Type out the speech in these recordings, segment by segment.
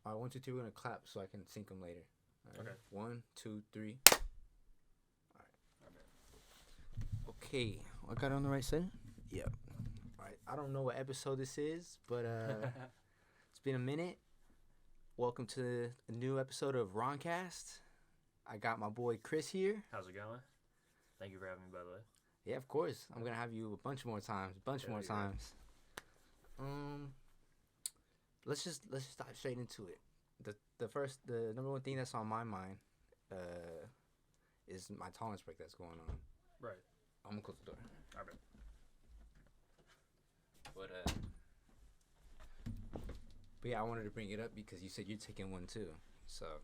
All right, 1, 2, 3. We're gonna clap so I can sync them later. All right. Okay. 1, 2, 3. All right. Okay, I got it on the right side. Yep. All right. I don't know what episode this is, but it's been a minute. Welcome to a new episode of Roncast. I got my boy Chris here. How's it going? Thank you for having me, by the way. Yeah, of course. I'm gonna have you a bunch more times. Let's just dive straight into it. The number one thing that's on my mind is my tolerance break that's going on. Right. I'm gonna close the door. All right. But yeah, I wanted to bring it up because you said you're taking one too. So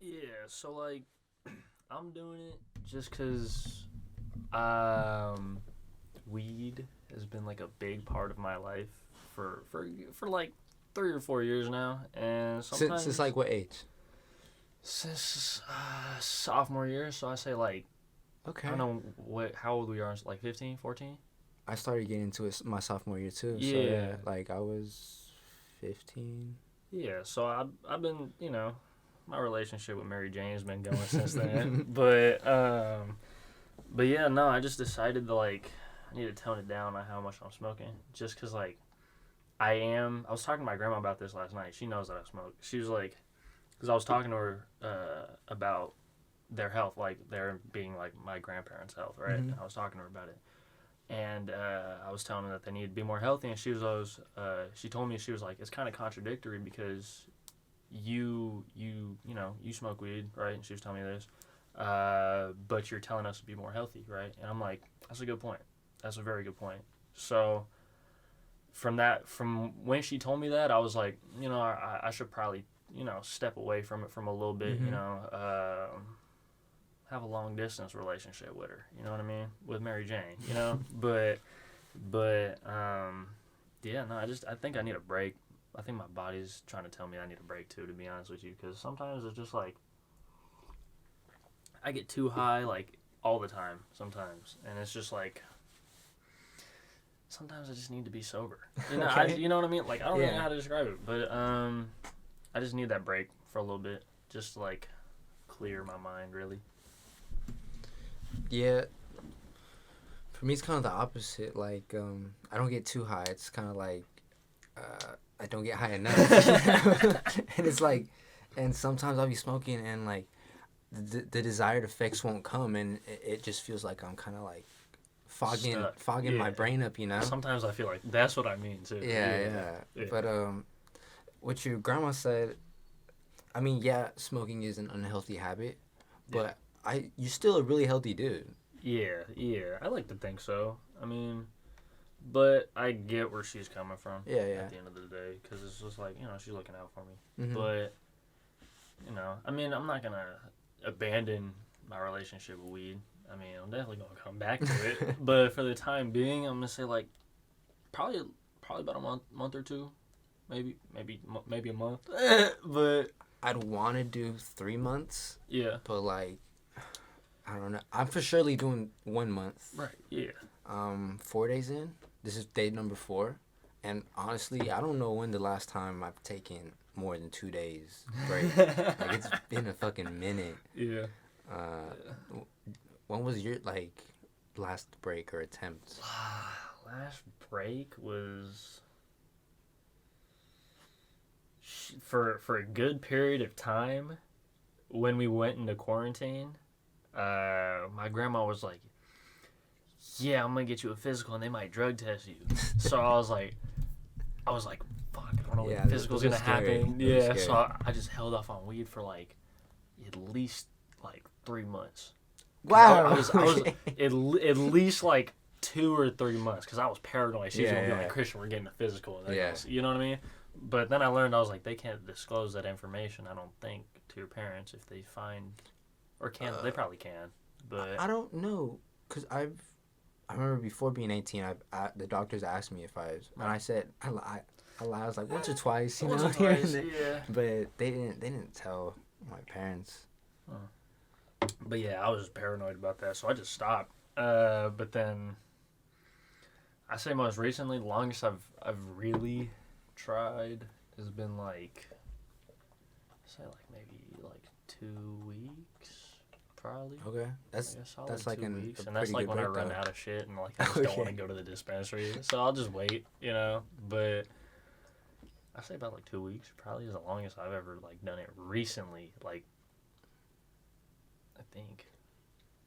Yeah, so like I'm doing it just cuz weed has been like a big part of my life for like 3 or 4 years now, and sometimes since like what age? Since sophomore year, so I say like Okay. I don't know how old we are, like 15, 14? I started getting into it my sophomore year too. Yeah. So yeah, like I was 15. Yeah, so I've been, my relationship with Mary Jane's been going since then. But yeah, no, I just decided to I need to tone it down on how much I'm smoking, just cuz I was talking to my grandma about this last night. She knows that I smoke. She was like, cuz I was talking to her about their health, like their being like my grandparents' health, right? Mm-hmm. And I was talking to her about it. And I was telling her that they need to be more healthy, and she told me, she was like, it's kind of contradictory because you smoke weed, right? And she was telling me this, but you're telling us to be more healthy, right? And I'm like, that's a good point. That's a very good point. So from when she told me that, I was like, I should probably, step away from it from a little bit, Mm-hmm. Have a long distance relationship with her, you know what I mean, with Mary Jane, but yeah, no, I think I need a break. I think my body's trying to tell me I need a break too, to be honest with you, because sometimes it's just like I get too high like all the time sometimes, and it's just like sometimes I just need to be sober, Okay. you know what I mean, like I don't Yeah. really know how to describe it, but I just need that break for a little bit, just to like clear my mind, really. Yeah. For me, it's kind of the opposite. Like, I don't get too high. It's kind of like I don't get high enough. And it's like, and sometimes I'll be smoking and like the desired effects won't come, and it just feels like I'm kind of like fogging Yeah. my brain up, you know? Sometimes I feel like that's what I mean too. Yeah. But what your grandma said, I mean, yeah, smoking is an unhealthy habit, but you're still a really healthy dude. Yeah, I like to think so. I mean, but I get where she's coming from. Yeah. At the end of the day, because it's just like, she's looking out for me. Mm-hmm. But I mean, I'm not gonna abandon my relationship with weed. I mean, I'm definitely gonna come back to it. But for the time being, I'm gonna say like probably about a month or two, maybe a month. But I'd want to do 3 months, yeah, but like, I don't know. I'm for surely doing 1 month. right, yeah. 4 days in. This is day number 4, and honestly, I don't know when the last time I've taken more than 2 days break. Like it's been a fucking minute. Yeah. When was your last break or attempt? Last break was for a good period of time when we went into quarantine. My grandma was like, yeah, I'm gonna get you a physical and they might drug test you. So I was like, fuck, I don't know when the physical's gonna happen. Yeah, so I just held off on weed for like at least 3 months. Wow. I was at least 2 or 3 months, because I was paranoid. She was gonna be like, Christian, we're getting a physical. You know what I mean? But then I learned, I was like, they can't disclose that information, I don't think, to your parents if they find, or can. They probably can, but I don't know, because I remember before being 18, the doctors asked me if I was, and I said, I was like once or twice, once or twice, yeah. But they didn't tell my parents. But yeah, I was just paranoid about that, so I just stopped. But then I say most recently, the longest I've really tried has been say like maybe like 2 weeks, probably. Okay, that's Like a solid that's like 2 weeks, a and that's pretty like good when I break run though. out of shit and like I just don't want to go to the dispensary. So I'll just wait, you know. But I say about like 2 weeks, probably is the longest I've ever like done it recently. Like I think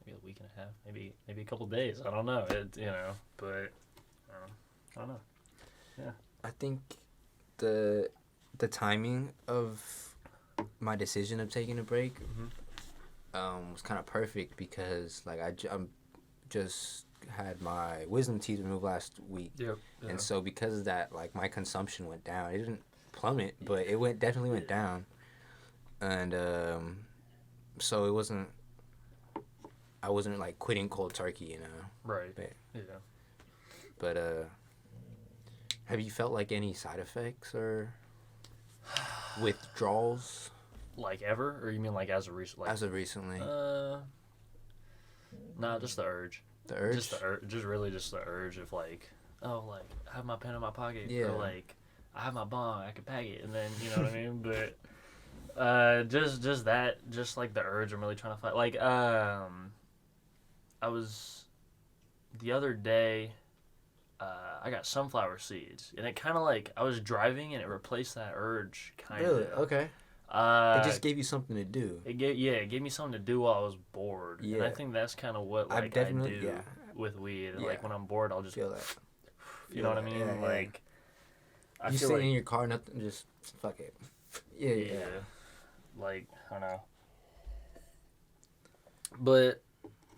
maybe a week and a half, maybe a couple days. I don't know. But I don't know. Yeah. I think the timing of my decision of taking a break was kind of perfect because like I'm just had my wisdom teeth removed last week. Yep. Yeah. And so because of that, like my consumption went down. It didn't plummet, but it definitely went down. And so I wasn't like quitting cold turkey, you know. Right. But, Yeah. but have you felt like any side effects or withdrawals Like ever, or you mean like as a recent? Like, as of recently? nah, just the urge. The urge? Just the urge. Just really just the urge of like, oh, like I have my pen in my pocket, Yeah. or like I have my bong, I can pack it, and then you know what I mean. But just that, just like the urge. I'm really trying to fight. Like I was the other day. I got sunflower seeds, and it kind of like I was driving, and it replaced that urge. Kind of. Really? Okay. It just gave you something to do. It gave me something to do while I was bored. Yeah. And I think that's kind of what like I do with weed. Yeah. Like when I'm bored, I'll just Feel that. you know what I mean? Yeah, like I you feel sit like in your car, nothing, just fuck it. Yeah. like I don't know. But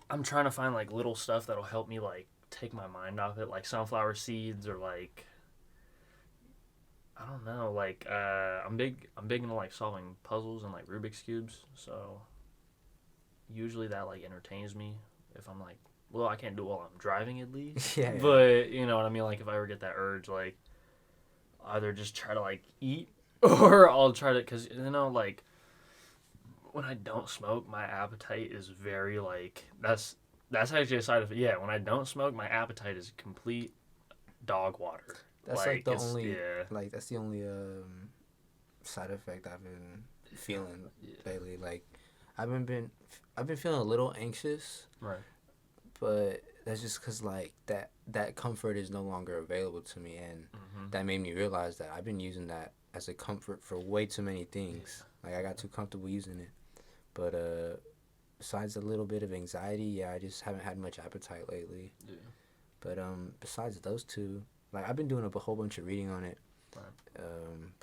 I'm trying to find like little stuff that'll help me like take my mind off it, like sunflower seeds or like I don't know, like I'm big into like solving puzzles and like Rubik's cubes, so usually that like entertains me if I'm like, well, I can't do it while I'm driving at least. Yeah. But you know what I mean, like if I ever get that urge, like either just try to like eat or I'll try to, cuz you know like when I don't smoke, my appetite is very like that's actually a side effect. Yeah, when I don't smoke, my appetite is complete dog water. That's like the it's- only yeah. like that's the only side effect I've been feeling lately. Like I've been feeling a little anxious, Right. but that's just because like that comfort is no longer available to me, and that made me realize that I've been using that as a comfort for way too many things. Like I got too comfortable using it, but besides a little bit of anxiety, yeah, I just haven't had much appetite lately. Yeah. But besides those two, like I've been doing a whole bunch of reading on it. Right.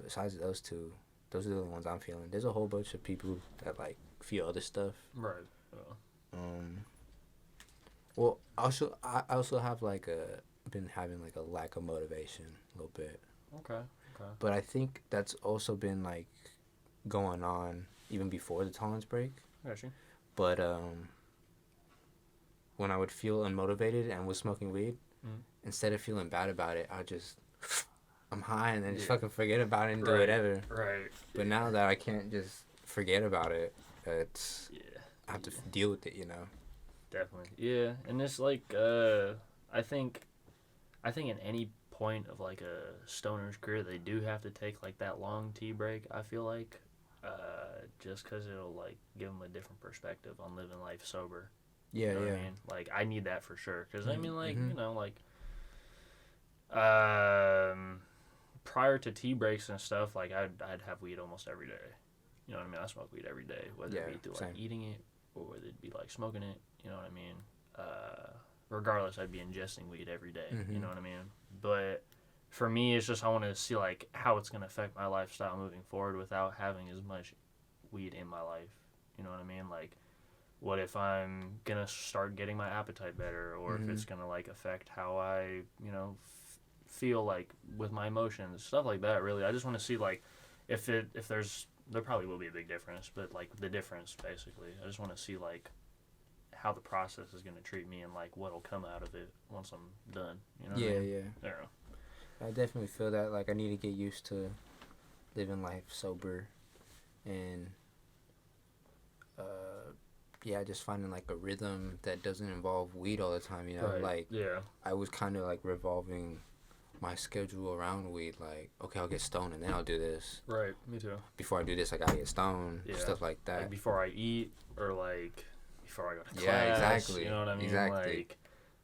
Besides those two, those are the only ones I'm feeling. There's a whole bunch of people that like feel other stuff. Right. Yeah. Well, I also have like been having like a lack of motivation a little bit. Okay. But I think that's also been like going on even before the tolerance break. Got you. But when I would feel unmotivated and was smoking weed, instead of feeling bad about it, I'm high and then just fucking forget about it and do whatever. Right. But now that I can't just forget about it, I have to deal with it, you know. Definitely. Yeah, and it's like I think in any point of like a stoner's career, they do have to take like that long tea break. I feel like just because it'll like give them a different perspective on living life sober. Yeah, you know yeah. what I mean? Like I need that for sure. Because I mean, like you know, like prior to tea breaks and stuff, like I'd have weed almost every day. You know what I mean? I smoke weed every day, whether it be through like eating it or whether it be like smoking it. You know what I mean? Regardless, I'd be ingesting weed every day. You know what I mean? But for me, it's just I want to see like how it's gonna affect my lifestyle moving forward without having as much weed in my life. You know what I mean? Like, what if I'm gonna start getting my appetite better, or if it's gonna like affect how I, you know, feel like with my emotions, stuff like that. Really, I just want to see like if there probably will be a big difference, but like the difference basically. I just want to see like how the process is gonna treat me and like what'll come out of it once I'm done. You know? What I mean? Yeah. Yeah. I definitely feel that like I need to get used to living life sober, and just finding like a rhythm that doesn't involve weed all the time. You know, Right. like I was kind of like revolving my schedule around weed. Like, okay, I'll get stoned and then I'll do this. Right. Me too. Before I do this, I gotta get stoned. Yeah. Stuff like that. Like before I eat, or like before I go to class. Yeah, exactly. You know what I mean? Exactly. Like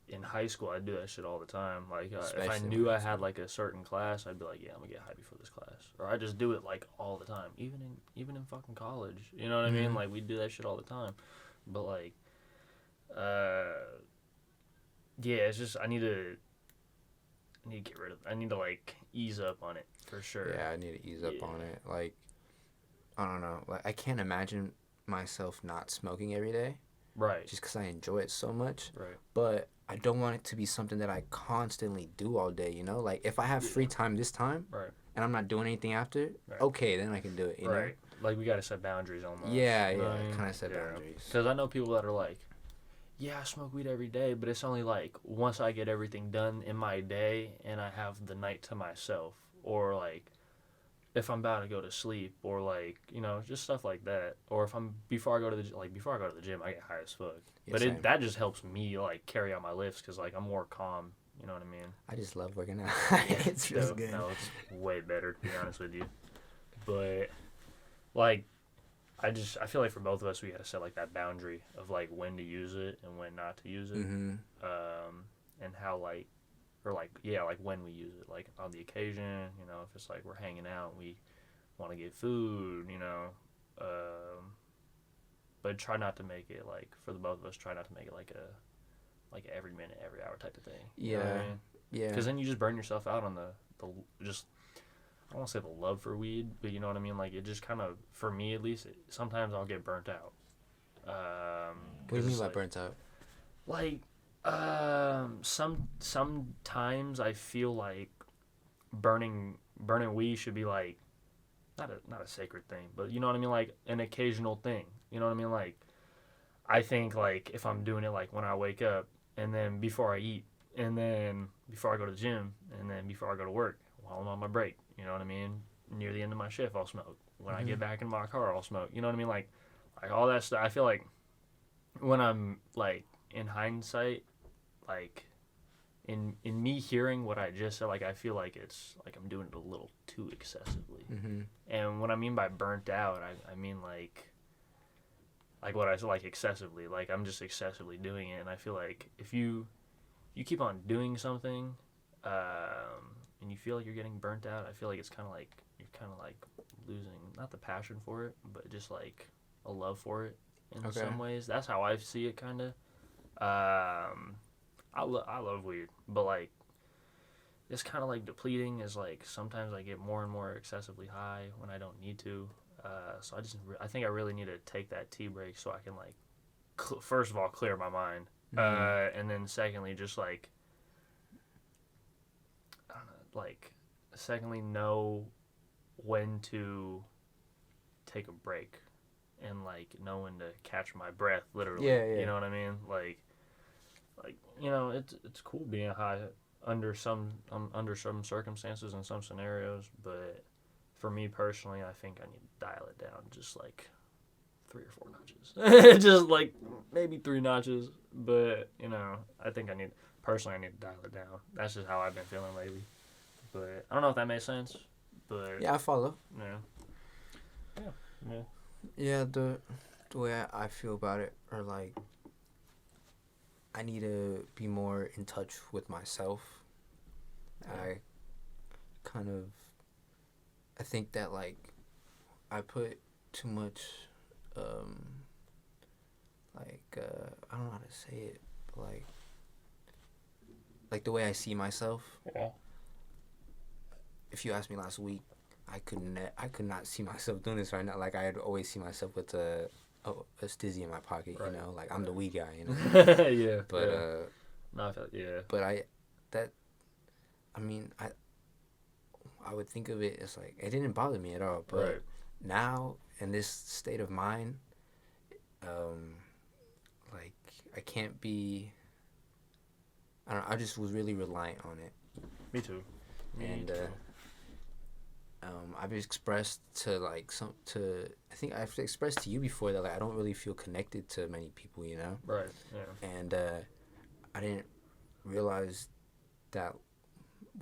in high school, I'd do that shit all the time. Like if I Especially knew in I high had like a certain class, I'd be like, yeah, I'm gonna get high before this class, or I just do it like all the time, even in fucking college. You know what I mean? Like we do that shit all the time, but like, yeah, it's just I need to get rid of. I need to like ease up on it for sure. Yeah, I need to ease up on it. Like, I don't know. Like, I can't imagine myself not smoking every day. Right. Just because I enjoy it so much. Right. But I don't want it to be something that I constantly do all day, you know? Like, if I have free time this time, right, and I'm not doing anything after, okay, then I can do it, you know? Like, we got to set boundaries almost. Yeah, you know what I yeah, mean? kind of set boundaries. Because I know people that are like, yeah, I smoke weed every day, but it's only like once I get everything done in my day and I have the night to myself, or like if I'm about to go to sleep, or like, you know, just stuff like that, or if I'm before I go to the gym, I get high as fuck. Yeah, but that just helps me like carry out my lifts because like I'm more calm. You know what I mean? I just love working out. It's really good. No, it's way better to be honest with you. But like, I feel like for both of us, we got to set like that boundary of like when to use it and when not to use it, and how like, or like, yeah, like when we use it, like on the occasion, you know, if it's like we're hanging out and we want to get food, you know, but try not to make it like, for the both of us, try not to make it like every minute, every hour type of thing. Yeah. You know what I mean? Yeah. Because then you just burn yourself out on the just, I don't want to say the love for weed, but you know what I mean? Like, it just kind of, for me at least, sometimes I'll get burnt out. What do you mean by burnt out? Like, sometimes I feel like burning weed should be like, not a sacred thing, but you know what I mean? Like, an occasional thing. You know what I mean? Like, I think, like, if I'm doing it, like, when I wake up, and then before I eat, and then before I go to the gym, and then before I go to work, while I'm on my break, you know what I mean? Near the end of my shift, I'll smoke. When I get back in my car, I'll smoke. You know what I mean? Like all that stuff. I feel like when I'm, like, in hindsight, like, in me hearing what I just said, like, I feel like it's, like, I'm doing it a little too excessively. And what I mean by burnt out, I mean, like what I said, like, excessively. Like, I'm just excessively doing it, and I feel like if you keep on doing something, and you feel like you're getting burnt out, I feel like it's kind of like you're kind of like losing, not the passion for it, but just like a love for it in some ways. That's how I see it, kind of. I love weed, but like it's kind of like depleting. Is like sometimes I get more and more excessively high when I don't need to. So I think I really need to take that tea break so I can like first of all clear my mind, and then secondly just like, I don't know, like, secondly, know when to take a break and, like, know when to catch my breath, literally. Yeah. You know what I mean? Like, you know, it's cool being high under some circumstances and some scenarios, but for me personally, I think I need to dial it down just, like, 3 or 4 notches. Just, like, maybe 3 notches, but, you know, I think I need to dial it down. That's just how I've been feeling lately. But I don't know if that makes sense. But yeah, I follow. Yeah. The way I feel about it, or like, I need to be more in touch with myself. I think that, like, I put too much, I don't know how to say it, but like the way I see myself. Yeah. If you asked me last week, I could not see myself doing this right now. Like, I'd always see myself with a stizzy in my pocket, you know? Like, I'm the weed guy, you know? Yeah. But, no, I felt, yeah. But I would think of it as, like, it didn't bother me at all. But now, in this state of mind, like, I can't be, I don't know, I just was really reliant on it. Me too. I've expressed to, like, I think I've expressed to you before that, like, I don't really feel connected to many people, you know? Right, yeah. And I didn't realize that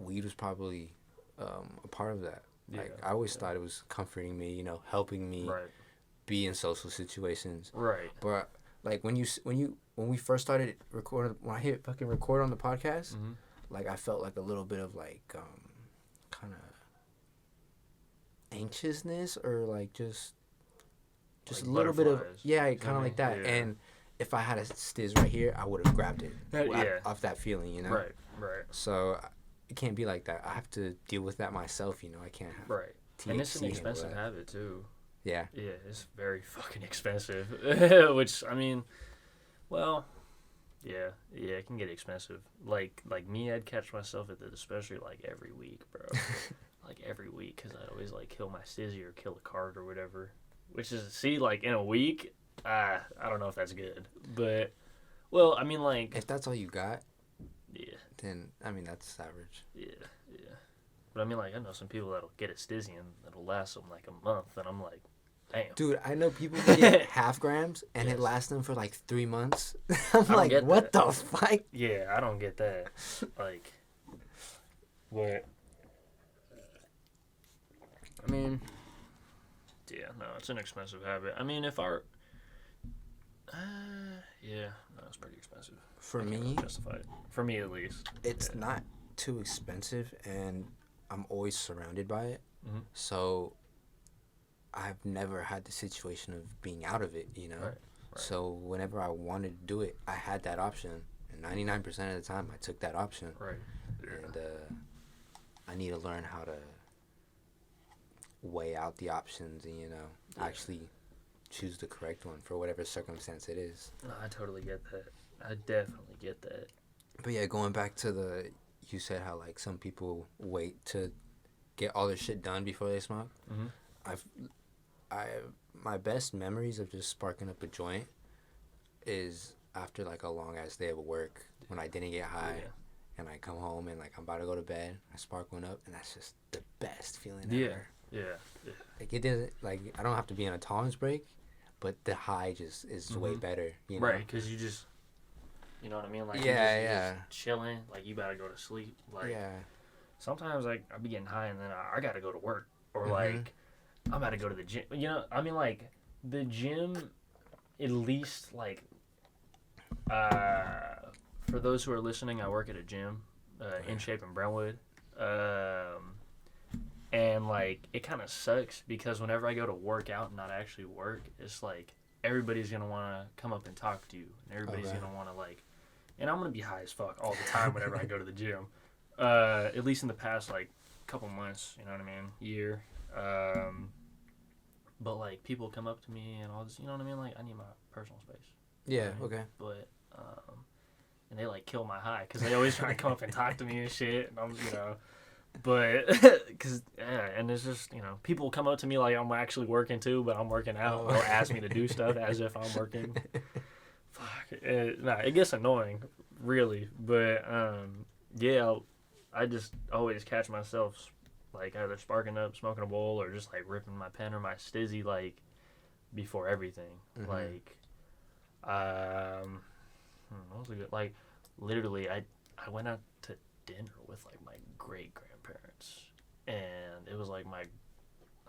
weed was probably a part of that. Like Yeah. I always Yeah. thought it was comforting me, helping me Right. be in social situations. Right. But like when we first started recording, when I hit fucking record on the podcast, Mm-hmm. like I felt like a little bit of like kind of anxiousness or like just Like a little bit of butterflies. yeah, You know kind what of I like mean? that. Yeah. And if I had a stiz right here, I would have grabbed it Yeah. off that feeling, Right. Right. So it can't be like that. I have to deal with that myself, I can't have Right. THC And it's an handle expensive that. habit too. Yeah. Yeah, it's very fucking expensive. Which I mean, well, yeah, it can get expensive. Like me, I'd catch myself at the dispensary like every week, bro. Like every week, because I'd always like kill my stizzy or kill a card or whatever. Which is like in a week, I don't know if that's good, but well, I mean like If that's all you got, yeah, then I mean that's average. yeah. But I mean like I know some people that'll get a stizzy and it'll last them like a month, and I'm like, damn. Dude, I know people who get half grams and Yes. it lasts them for like 3 months. I'm don't like, get what that. the fuck? Yeah, I don't get that. Like, well, I mean, yeah, no, it's an expensive habit. I mean, if our, yeah, no, it's pretty expensive. For I can't me, really justify it. For me, at least. it's Yeah. not too expensive and I'm always surrounded by it. Mm-hmm. So I've never had the situation of being out of it, Right. So whenever I wanted to do it, I had that option. And 99% of the time, I took that option. Right. And I need to learn how to weigh out the options and, Yeah. actually choose the correct one for whatever circumstance it is. No, I totally get that. I definitely get that. But yeah, going back to you said how like some people wait to get all their shit done before they smoke. Mm-hmm. My best memories of just sparking up a joint is after like a long ass day of work when I didn't get high. Yeah. And I come home and like I'm about to go to bed, I spark one up, and that's just the best feeling Yeah. ever. Yeah. Like it doesn't like I don't have to be on a tolerance break, but the high just is way Mhm. better. Right, because you just, you know what I mean? Like, Yeah, you're yeah. just chilling, like, you better go to sleep. Like, Yeah. sometimes, like, I be getting high and then I got to go to work. Or, Mhm. like, I'm about to go to the gym. You know, I mean, like, the gym, at least, like, for those who are listening, I work at a gym, In Shape in Brentwood. And, like, it kind of sucks because whenever I go to work out and not actually work, it's like everybody's going to want to come up and talk to you. And everybody's Okay. going to want to, like, and I'm going to be high as fuck all the time whenever I go to the gym. At least in the past, like, couple months, you know what I mean? Year. But, like, people come up to me and all this, you know what I mean? Like, I need my personal space. Yeah. Right. Okay. But, and they, like, kill my high because they always try to come up and talk to me and shit. And I'm, but, because, yeah, and it's just, people come up to me like I'm actually working too, but I'm working out. They'll ask me to do stuff as if I'm working. Fuck. It gets annoying, really. But, yeah, I just always catch myself, like, either sparking up, smoking a bowl, or just, like, ripping my pen or my stizzy, like, before everything. Mhm. Like, what was it good? Like, literally, I went out to dinner with, like, my great-grandparents, and it was, like, I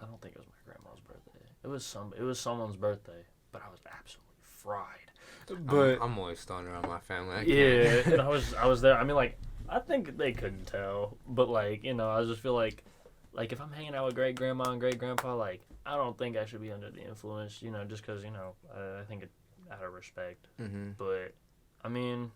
don't think it was my grandma's birthday. It was someone's birthday, but I was absolutely fried. But I'm always stoned around my family. yeah, and I was there. I mean, like, I think they couldn't tell, but, like, I just feel like if I'm hanging out with great grandma and great grandpa, like, I don't think I should be under the influence, just because, I think it out of respect. Mm-hmm. But I mean,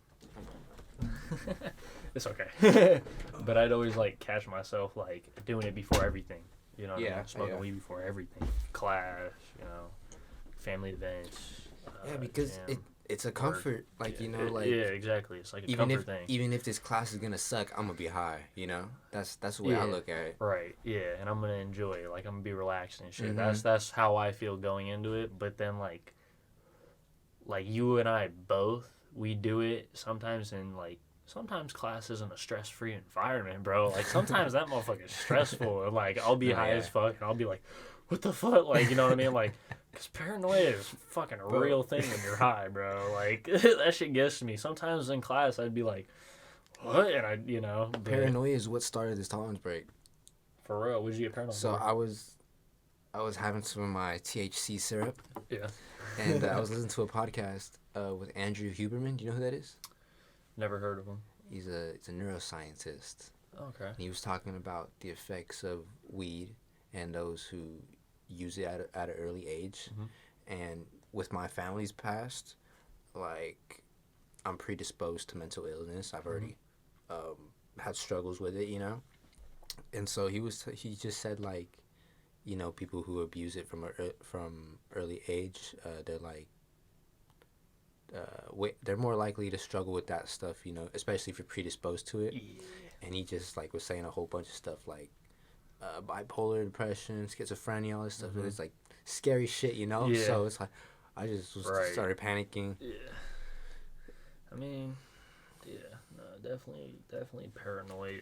it's okay. But I'd always like catch myself like doing it before everything. You know, what I mean? Smoking weed before everything, class, family events. Yeah, because gym. it's a comfort, like like yeah, exactly. It's like a even comfort if thing. even if this class is gonna suck, I'm gonna be high. That's the way I look at it. Right. Yeah, and I'm gonna enjoy it. Like I'm gonna be relaxed and shit. Mhm. That's how I feel going into it. But then like you and I both, we do it sometimes in sometimes class isn't a stress-free environment, bro. Like sometimes that motherfucker's stressful. And, like I'll be high as fuck and I'll be like, what the fuck? Like, you know what I mean? Like, because paranoia is fucking a real thing when you're high, bro. Like, that shit gets to me. Sometimes in class, I'd be like, what? And I, you know, but Paranoia is what started this tolerance break. for real, would you get paranoid? So for? I was having some of my THC syrup, Yeah. and I was listening to a podcast with Andrew Huberman. Do you know who that is? Never heard of him. He's a neuroscientist. Okay. And he was talking about the effects of weed and those who use it at an early age. Mm-hmm. And with my family's past, like, I'm predisposed to mental illness. I've already had struggles with it, you know. And so he just said, like, you know, people who abuse it from early age, they're like they're more likely to struggle with that stuff, you know, especially if you're predisposed to it. Yeah. And he just like was saying a whole bunch of stuff like bipolar depression, schizophrenia, all this stuff. It's like scary shit, you know. Yeah. So it's like I just started panicking. Yeah. I mean, yeah, no, definitely paranoia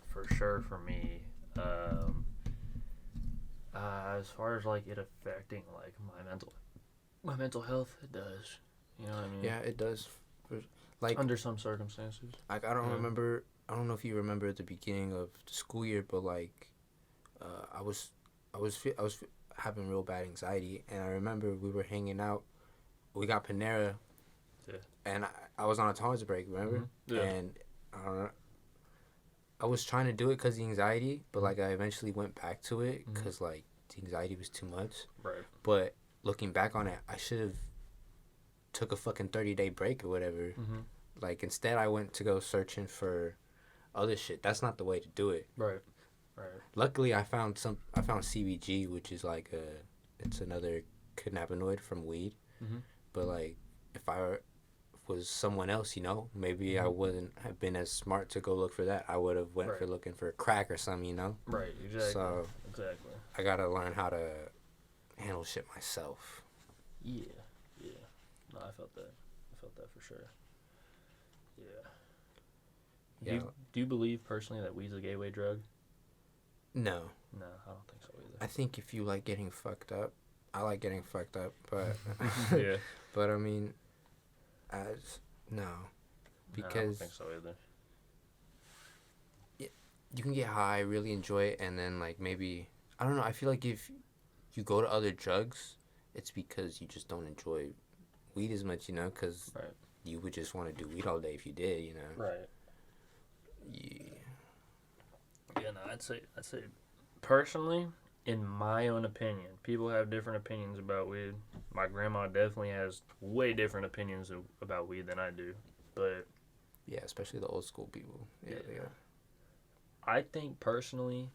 for sure for me. As far as like it affecting like my mental health, it does. You know what I mean? Yeah, it does. Like under some circumstances. Like I don't remember. I don't know if you remember at the beginning of the school year, but like, I was having real bad anxiety, and I remember we were hanging out. We got Panera. Yeah. And I was on a tolerance break, remember? Mm-hmm. Yeah. And I don't know. I was trying to do it because of the anxiety, but like I eventually went back to it because like the anxiety was too much. Right. But looking back on it, I should have took a fucking 30-day break or whatever. Mm-hmm. Like instead, I went to go searching for other shit. That's not the way to do it. Right. Luckily, I found CBG, which is like it's another cannabinoid from weed. Mm-hmm. But like, if I was someone else, you know, maybe I wouldn't have been as smart to go look for that. I would have went for looking for crack or something, you know. Right. Exactly. So exactly. I gotta learn how to handle shit myself. Yeah. Yeah. No, I felt that. For sure. Yeah. Yeah. Do you believe personally that weed's a gateway drug? No. No, I don't think so either. I think if you like getting fucked up, I like getting fucked up, but yeah. But I mean, no, because I don't think so either. You can get high, really enjoy it, and then like maybe I don't know. I feel like if you go to other drugs, it's because you just don't enjoy weed as much, you know, because you would just want to do weed all day if you did, you know. Right. Yeah. Yeah, no, I'd say personally, in my own opinion, people have different opinions about weed. My grandma definitely has way different opinions about weed than I do, but yeah, especially the old school people. Yeah. I think personally,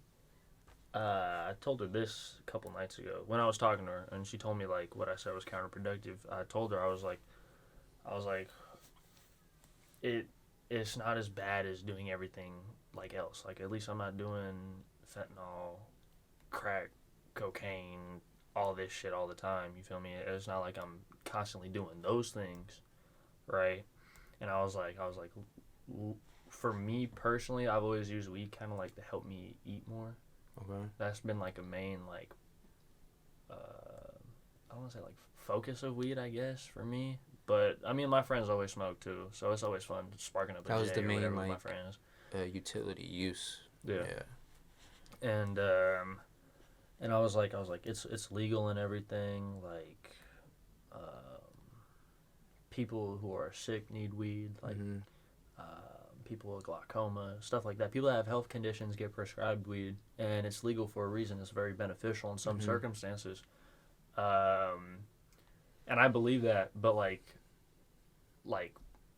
I told her this a couple nights ago when I was talking to her, and she told me like what I said was counterproductive. I told her I was like, it's not as bad as doing everything like else. Like at least I'm not doing fentanyl, crack, cocaine, all this shit all the time. You feel me? It's not like I'm constantly doing those things, right? And I was like, for me personally, I've always used weed kind of like to help me eat more. Okay. That's been like a main like, I don't want to say like focus of weed, I guess, for me. But I mean, my friends always smoke too, so it's always fun sparking up a that was J the or main whatever like with my friends. utility use. Yeah. And I was like, it's legal and everything. Like, people who are sick need weed. Like, people with glaucoma, stuff like that. People that have health conditions get prescribed weed, and it's legal for a reason. It's very beneficial in some circumstances. And I believe that, but like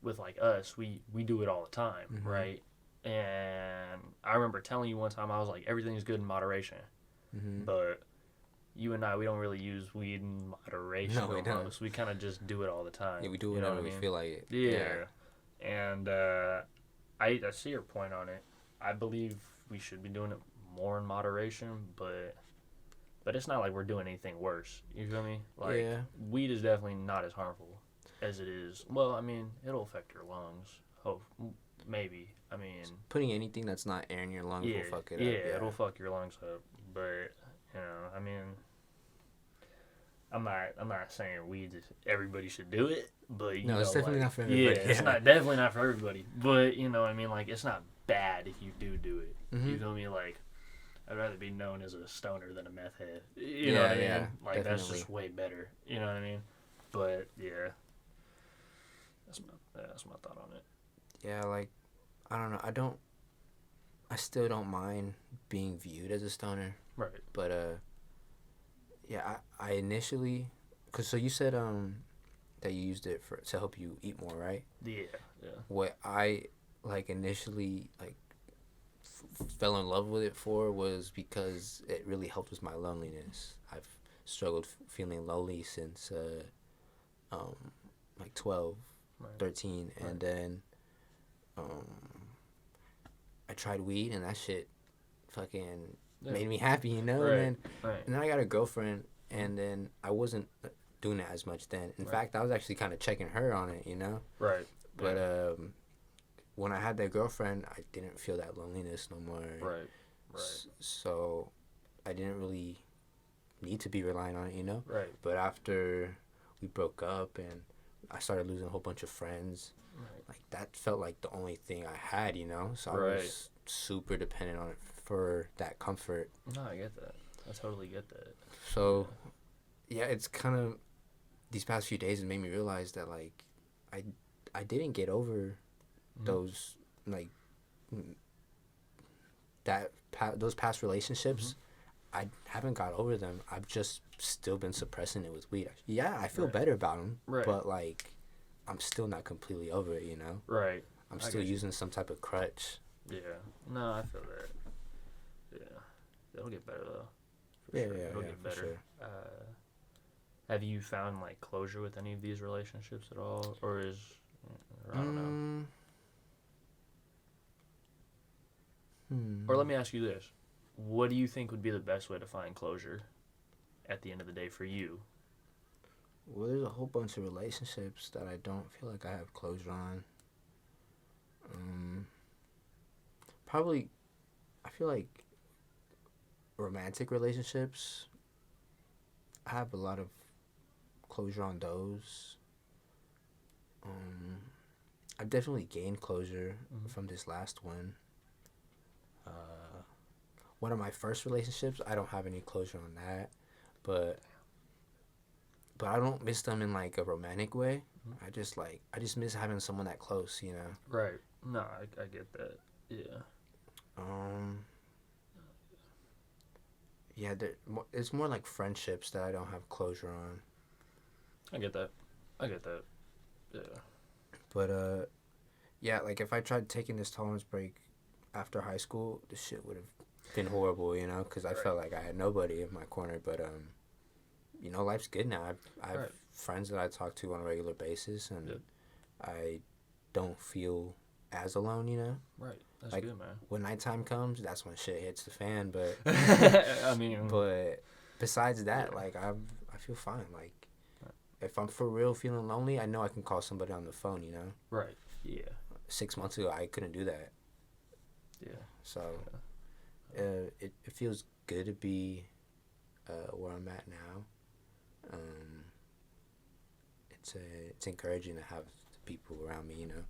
with like us, we do it all the time, right? And I remember telling you one time, I was like, everything's good in moderation. But you and I, we don't really use weed in moderation. No, we don't. We kind of just do it all the time. Yeah, we do whatever we feel like it. Yeah. And I see your point on it. I believe we should be doing it more in moderation, but it's not like we're doing anything worse. You feel me? Like, weed is definitely not as harmful as it is. Well, I mean, it'll affect your lungs. Oh, maybe. I mean, putting anything that's not air in your lungs will fuck it up. Yeah, it'll fuck your lungs up. But, you know, I mean, I'm not saying weed. Everybody should do it, but you No, know, it's definitely like, not for everybody. yeah, it's not definitely not for everybody. But you know, what I mean, like, it's not bad if you do it. Mm-hmm. You feel me? Like, I'd rather be known as a stoner than a meth head. You know what I mean? Yeah, Like, that's definitely. just way better. You know what I mean? But yeah, that's my thought on it. Yeah, like, I don't know. I still don't mind being viewed as a stoner. Right. But, yeah, I initially, cause so you said, that you used it to help you eat more, right? Yeah. What I, like, initially, like, fell in love with it for was because it really helped with my loneliness. I've struggled feeling lonely since, um, like 12, Right. 13, and Right. then, I tried weed and that shit fucking made me happy, you know. Right. And then I got a girlfriend, Mm-hmm. and then I wasn't doing it as much then. In Right. fact, I was actually kind of checking her on it, you know. Right. But when I had that girlfriend, I didn't feel that loneliness no more. Right. So I didn't really need to be relying on it, you know. Right. But after we broke up and I started losing a whole bunch of friends, Right. like that felt like the only thing I had, you know. So Right. I was super dependent on it for that comfort. No, I get that. I totally get that. So yeah, it's kind of these past few days it made me realize that like I didn't get over those like those past relationships. I haven't got over them. I've just still been suppressing it with weed. Yeah, I feel better about them, but like I'm still not completely over it, you know. Right. I'm still using some type of crutch. Yeah. No, I feel that. Yeah. It'll get better though. Yeah, It'll get better. Sure. Have you found like closure with any of these relationships at all, or I don't know. Or let me ask you this: what do you think would be the best way to find closure at the end of the day for you? Well, there's a whole bunch of relationships that I don't feel like I have closure on. Probably, I feel like romantic relationships, I have a lot of closure on those. I definitely gained closure from this last one. One of my first relationships, I don't have any closure on that, but I don't miss them in like a romantic way. I just miss having someone that close, you know. Right. No, I get that. Yeah. Yeah, it's more like friendships that I don't have closure on. I get that. Yeah. But yeah, like if I tried taking this tolerance break after high school, this shit would have been horrible, you know, because I felt like I had nobody in my corner. But you know, life's good now. I have friends that I talk to on a regular basis, and I don't feel as alone, you know. Right. That's like, good, man. When nighttime comes, that's when shit hits the fan. But I mean, but besides that, like I feel fine. Like if I'm for real feeling lonely, I know I can call somebody on the phone, you know. Right. Yeah. 6 months ago, I couldn't do that. Yeah. So it feels good to be where I'm at now. It's encouraging to have the people around me, you know,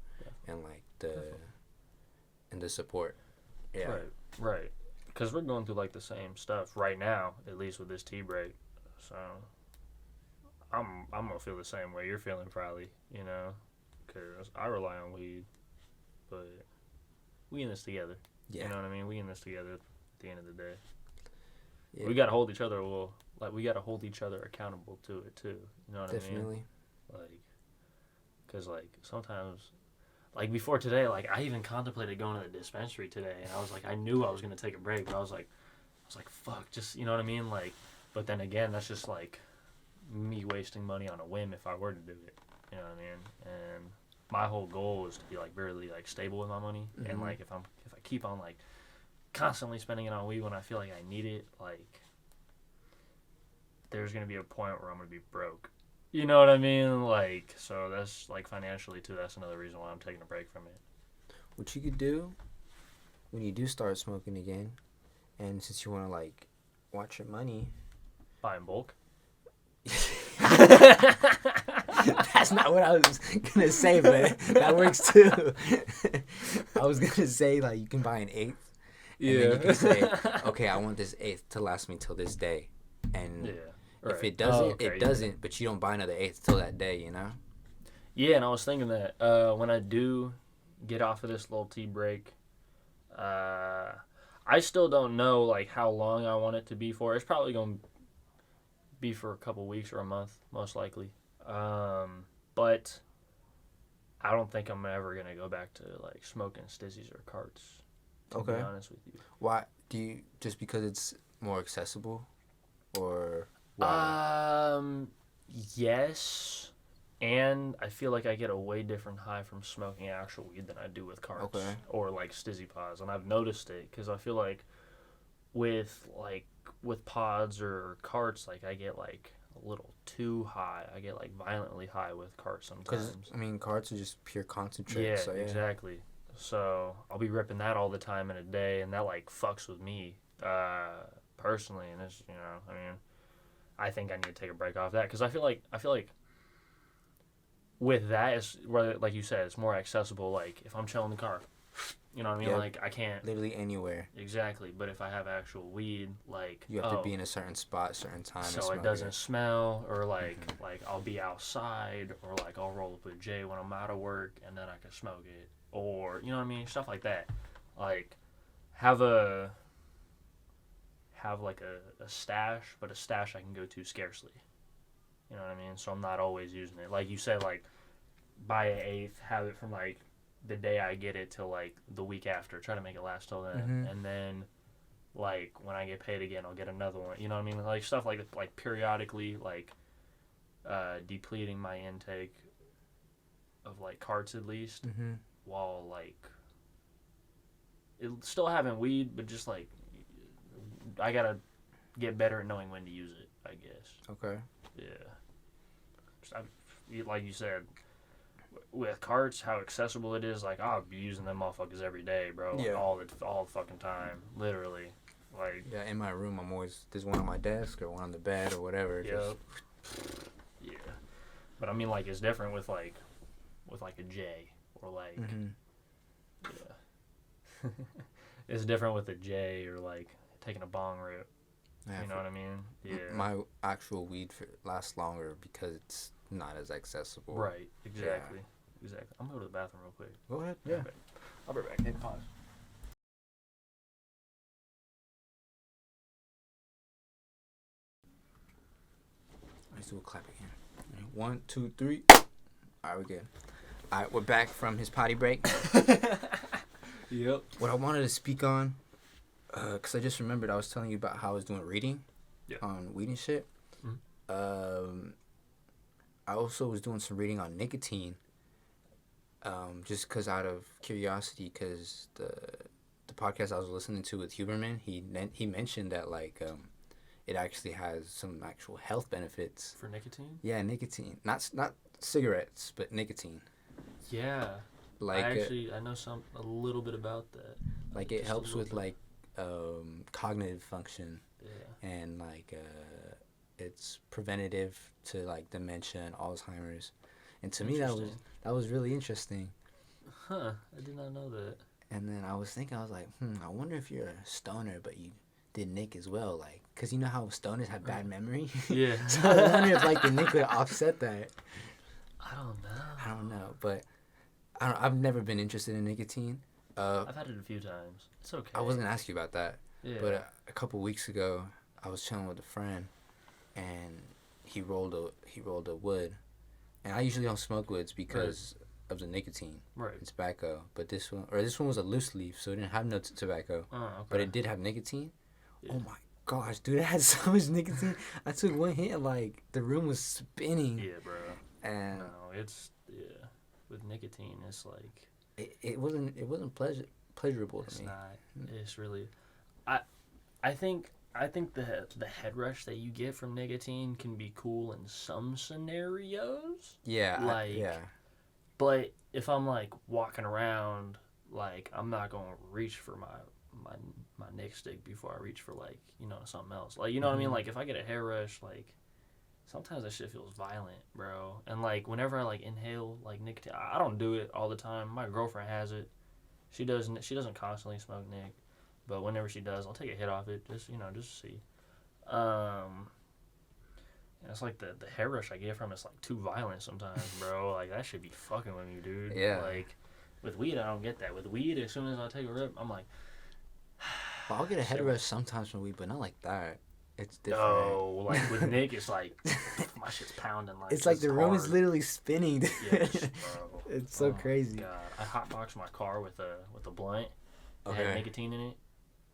and like the support. Yeah. Right. Because we're going through like the same stuff right now, at least with this tea break. So I'm gonna feel the same way you're feeling probably, you know, because I rely on weed, but we in this together. Yeah. You know what I mean? We in this together at the end of the day. Yeah. We gotta hold each other. We gotta hold each other accountable to it too. You know what I mean? Definitely. Like, cause like sometimes, like before today, like I even contemplated going to the dispensary today, and I was like, I knew I was gonna take a break, but I was like, fuck, just you know what I mean? Like, but then again, that's just like me wasting money on a whim if I were to do it. You know what I mean? And my whole goal is to be like really like stable with my money, and like if I keep on like constantly spending it on weed when I feel like I need it, like there's gonna be a point where I'm gonna be broke. You know what I mean? Like, so that's like financially too. That's another reason why I'm taking a break from it. What you could do when you do start smoking again, and since you want to like watch your money, Buy in bulk. That's not what I was gonna say, but that works too. I was gonna say like you can buy an eighth, and then you can say, okay, I want this eighth to last me till this day, and if it doesn't, it doesn't. But you don't buy another eighth till that day, you know. Yeah, and I was thinking that when I do get off of this little tea break, I still don't know like how long I want it to be for. It's probably gonna be for a couple weeks or a month, most likely. But I don't think I'm ever gonna go back to like smoking stizzies or carts. To be honest with you. Why do you just because it's more accessible, or why? Yes, and I feel like I get a way different high from smoking actual weed than I do with carts or like stizzy pods, and I've noticed it because I feel like with pods or carts, like I get like a little too high. I get like violently high with carts sometimes. Because I mean, carts are just pure concentrate. Yeah, so, exactly. So I'll be ripping that all the time in a day, and that like fucks with me personally. And it's I mean, I think I need to take a break off that because I feel like with that, it's like you said, it's more accessible. Like if I'm chilling in the car, you know what I mean? Yep. Like I can't literally anywhere. Exactly, but if I have actual weed, like you have to be in a certain spot, certain time, so it doesn't smell, or like I'll be outside, or like I'll roll up with Jay when I'm out of work, and then I can smoke it, or you know what I mean, stuff like that. Like have like a stash, but a stash I can go to scarcely. You know what I mean? So I'm not always using it. Like you said, like buy an eighth, have it from like the day I get it till like the week after. Try to make it last till then, and then like when I get paid again, I'll get another one. You know what I mean? Like stuff like periodically, like depleting my intake of like carts at least, while like still having weed, but just like I gotta get better at knowing when to use it, I guess. Okay. Yeah. Like you said, with carts, how accessible it is. Like I'll be using them motherfuckers every day, bro. Yeah. All the fucking time, literally. Like yeah, in my room, there's one on my desk or one on the bed or whatever. Yep. Yeah. But I mean, like it's different with like a J or like yeah. It's different with a J or like taking a bong rip. Yeah, you know what I mean? Yeah. My actual weed lasts longer because it's not as accessible. Right. Exactly. Yeah. Exactly. I'm gonna go to the bathroom real quick. Go ahead. Yeah. Okay. I'll be right back. Hey, pause. Let's do a clap again. 1, 2, 3. All right, we're good. All right, we're back from his potty break. Yep. What I wanted to speak on, because I just remembered I was telling you about how I was doing reading on weed and shit. Mm-hmm. I also was doing some reading on nicotine, just because out of curiosity, because the podcast I was listening to with Huberman, he mentioned that like it actually has some actual health benefits. For nicotine? Yeah, nicotine. Not cigarettes, but nicotine. Yeah. Like I know a little bit about that. Like it helps with like cognitive function. Yeah. And like it's preventative to like dementia and Alzheimer's. And to me that was really interesting. Huh, I did not know that. And then I was thinking, I was like, I wonder if you're a stoner but you did Nick as well, like, cause you know how stoners have bad memory. Yeah. So I wonder if like the Nick would offset that. I don't know, but I've never been interested in nicotine. I've had it a few times. It's okay. I was gonna ask you about that. Yeah. But a couple weeks ago, I was chilling with a friend, and he rolled a wood, and I usually don't smoke woods because of the nicotine. Right. It's tobacco, but this one was a loose leaf, so it didn't have no tobacco. Oh, okay. But it did have nicotine. Yeah. Oh my gosh, dude, it had so much nicotine. I took one hit and like the room was spinning. Yeah, bro. And no, it's with nicotine, it's like it wasn't pleasurable to me. It's not. It's really, I think the head rush that you get from nicotine can be cool in some scenarios. Yeah. Yeah. But if I'm like walking around, like I'm not gonna reach for my Nick stick before I reach for like something else. Like you know what I mean? Like if I get a hair rush, like sometimes that shit feels violent, bro. And like whenever I like inhale like nicotine, I don't do it all the time. My girlfriend has it. She doesn't. She doesn't constantly smoke nic, but whenever she does, I'll take a hit off it. Just just to see. And it's like the hair rush I get from it's like too violent sometimes, bro. Like that should be fucking with me, dude. Yeah. Like with weed, I don't get that. With weed, as soon as I take a rip, I'm like. Well, I'll get a head rush sometimes from weed, but not like that. It's different. Oh, like with Nick, it's like my shit's pounding. Like it's like the room hard. is literally spinning. Yes, bro. It's so crazy. God, I hotboxed my car with a blunt. It Okay. had nicotine in it.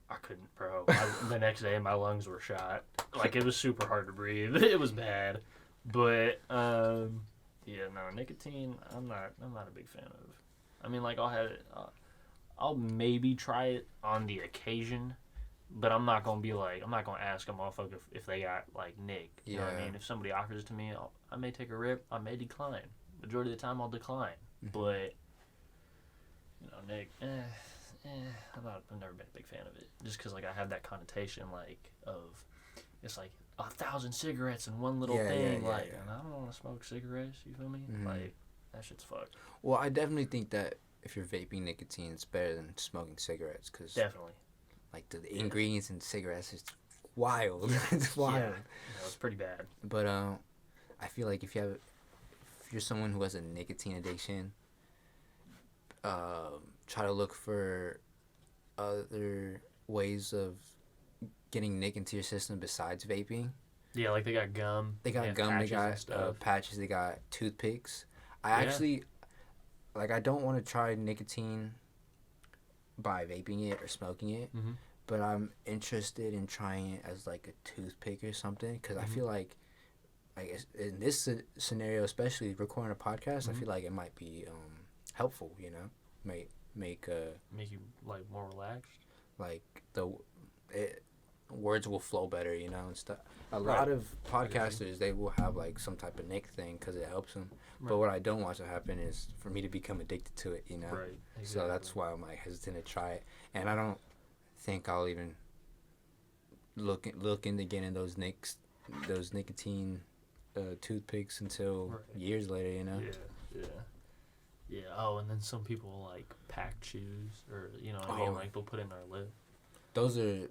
I couldn't, bro. The next day, my lungs were shot. Like it was super hard to breathe. It was bad, but yeah, no, nicotine. I'm not a big fan of. I mean, like I'll have it. I'll maybe try it on the occasion. But I'm not gonna ask a motherfucker if they got like Nick. You know what I mean? If somebody offers it to me, I may take a rip. I may decline. Majority of the time, I'll decline. But Nick, I've never been a big fan of it. Just because like I have that connotation like of it's like 1,000 cigarettes in one little thing. And I don't want to smoke cigarettes. You feel me? Mm-hmm. Like that shit's fucked. Well, I definitely think that if you're vaping nicotine, it's better than smoking cigarettes. Cause definitely. Like, the ingredients in cigarettes is wild. It's wild. Yeah, it's pretty bad. But, I feel like if you're someone who has a nicotine addiction, try to look for other ways of getting Nick into your system besides vaping. Yeah, like they got gum. They got patches, they got toothpicks. I don't want to try nicotine by vaping it or smoking it, but I'm interested in trying it as like a toothpick or something because I feel like in this scenario, especially recording a podcast, I feel like it might be helpful. Might make you like more relaxed. Like words will flow better, and stuff. A lot of podcasters, they will have like some type of Nick thing because it helps them. Right. But what I don't want to happen is for me to become addicted to it, Right. Exactly. So that's why I'm like hesitant to try it, and I don't think I'll even look into getting those nicotine toothpicks until years later, Yeah. Oh, and then some people will, like pack chews, or what I mean, like they'll put it in their lip. Those are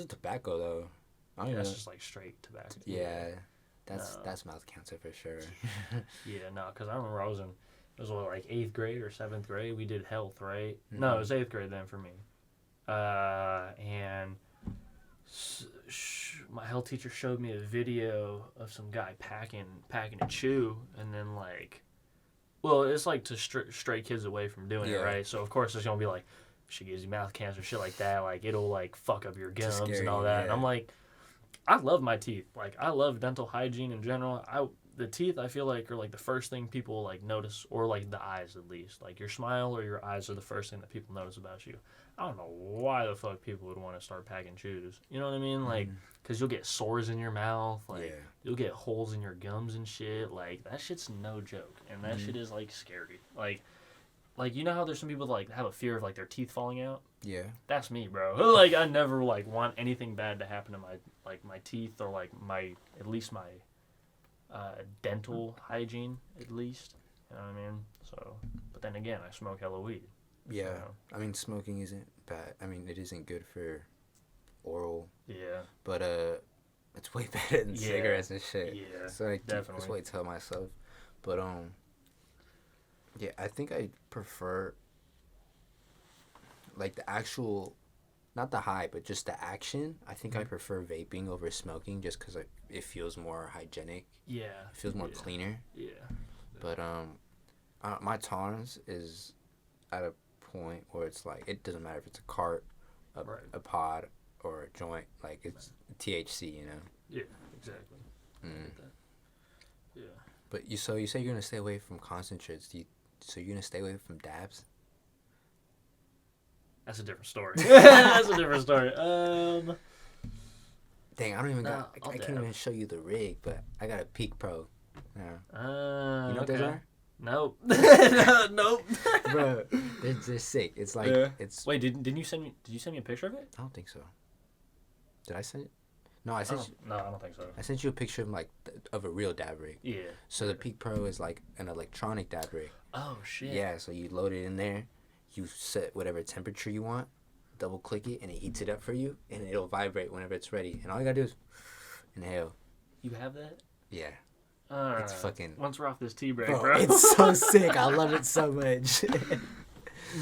tobacco though. That's just like straight tobacco. Yeah, that's mouth cancer for sure. Yeah, no, because I remember it was like 8th grade or 7th grade. We did health, right? Mm-hmm. No, it was 8th grade then for me. And my health teacher showed me a video of some guy packing a chew, and then like, well, it's like to stray kids away from doing it, right? So of course it's gonna be like, she gives you mouth cancer, shit like that. Like it'll like fuck up your gums and all that. Yeah. And I'm like, I love my teeth. Like I love dental hygiene in general. The teeth I feel like are like the first thing people like notice, or like the eyes at least. Like your smile or your eyes are the first thing that people notice about you. I don't know why the fuck people would want to start packing chews. You know what I mean? Like, cause you'll get sores in your mouth. Like you'll get holes in your gums and shit. Like that shit's no joke, and that shit is like scary. Like, you know how there's some people that, like, have a fear of, like, their teeth falling out? Yeah. That's me, bro. Like, I never, like, want anything bad to happen to my teeth, or, like, at least my dental hygiene, at least. You know what I mean? So, but then again, I smoke hella weed. Yeah. So. I mean, smoking isn't bad. I mean, it isn't good for oral. Yeah. But, it's way better than cigarettes and shit. Yeah, so, like, definitely. That's what I tell myself. But, yeah, I think I prefer, like, the actual, not the high, but just the action. I think I prefer vaping over smoking just because it feels more hygienic. Yeah. It feels more cleaner. Yeah. But my tolerance is at a point where it's like, it doesn't matter if it's a cart, a pod, or a joint. Like, it's THC, Yeah, exactly. Yeah. But you say you're going to stay away from concentrates. So you're going to stay away from dabs? That's a different story. That's a different story. Dang, I don't even got... I can't even show you the rig, but I got a Peak Pro. Yeah. You know what those are? Nope. Nope. Bro, they're sick. It's like... It's... Wait, didn't you send me... Did you send me a picture of it? I don't think so. Did I send it? No, I sent you, No, I don't think so. I sent you a picture of like of a real dab rig. Yeah. So the Peak Pro is like an electronic dab rig. Oh shit. Yeah, so you load it in there, you set whatever temperature you want, double click it, and it heats it up for you, and it'll vibrate whenever it's ready. And all you gotta do is inhale. You have that? Yeah. It's fucking... Once we're off this tea break, bro. It's so sick. I love it so much.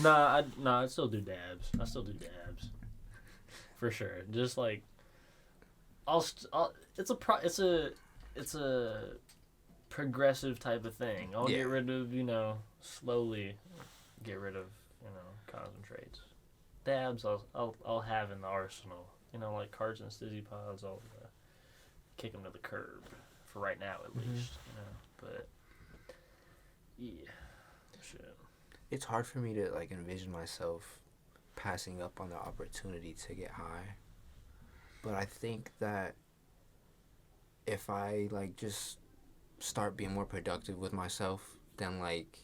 I'd still do dabs. For sure. Just like, it's a progressive type of thing. I'll get rid of, slowly get rid of, concentrates. Dabs I'll have in the arsenal. Like cards and stizzy pods, I'll kick them to the curb for right now at least. But yeah, shit. It's hard for me to like envision myself passing up on the opportunity to get high. But I think that if I like just start being more productive with myself, then like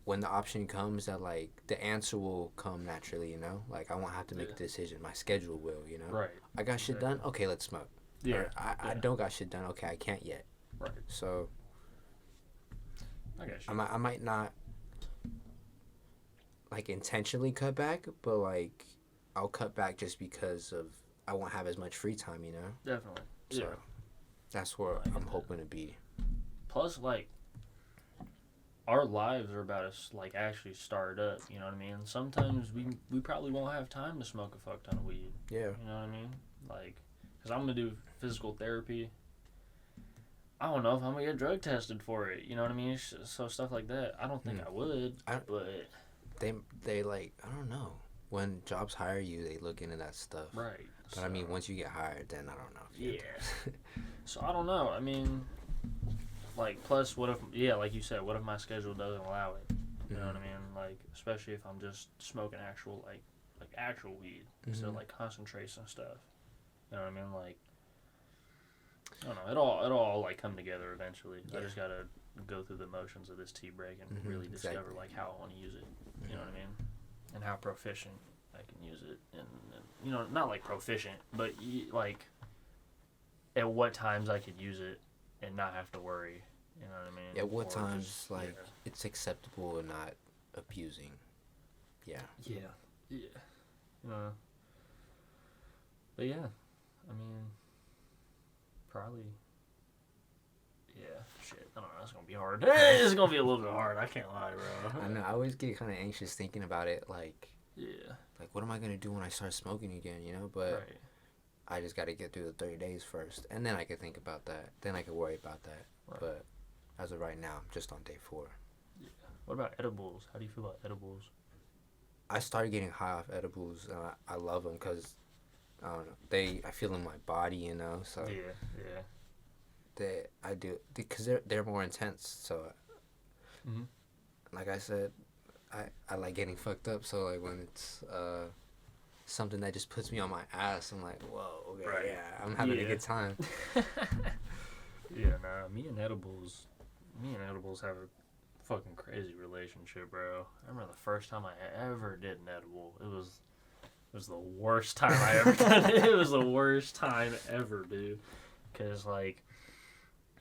when the option comes, that like the answer will come naturally, like I won't have to make a decision, my schedule will, Right. I got shit done, okay, let's smoke. Or I don't got shit done, okay, I can't yet. Right. So I got you. I might not like intentionally cut back, but like I'll cut back just because of I won't have as much free time, Definitely. So that's where I'm hoping to be. Plus, like, our lives are about to like actually start up. You know what I mean? Sometimes we probably won't have time to smoke a fuck ton of weed. Yeah. You know what I mean? Like, cause I'm gonna do physical therapy. I don't know if I'm gonna get drug tested for it. You know what I mean? So stuff like that. I don't think I would. But they like, I don't know. When jobs hire you, they look into that stuff. Right. But so, I mean, once you get hired, then I don't know. Yeah. So I don't know. I mean, like, plus, what if, like you said, what if my schedule doesn't allow it? You know what I mean? Like, especially if I'm just smoking actual, like actual weed instead of, like, concentrates and stuff. You know what I mean? Like, I don't know. It'll all like, come together eventually. Yeah. I just gotta go through the motions of this tea break and really discover, like, how I want to use it. You know what I mean? And how proficient I can use it. And not, like, proficient, but, like, at what times I could use it and not have to worry. You know what I mean? At what times, like, it's acceptable and not abusing. Yeah. Yeah. But, yeah. I mean, probably... Yeah, shit. I don't know. It's going to be hard. It's going to be a little bit hard. I can't lie, bro. I know. I always get kind of anxious thinking about it. Like, yeah. Like, what am I going to do when I start smoking again, But I just got to get through the 30 days first. And then I can think about that. Then I can worry about that. Right. But as of right now, I'm just on day 4. Yeah. What about edibles? How do you feel about edibles? I started getting high off edibles. I love them because, I don't know, I feel in my body, So Yeah. I do because they're more intense. So, like I said, I like getting fucked up. So like when it's something that just puts me on my ass, I'm like, whoa, okay, right. Yeah, I'm having a good time. Yeah, nah, me and edibles have a fucking crazy relationship, bro. I remember the first time I ever did an edible. It was the worst time I ever done it. It was the worst time ever, dude. Cause like.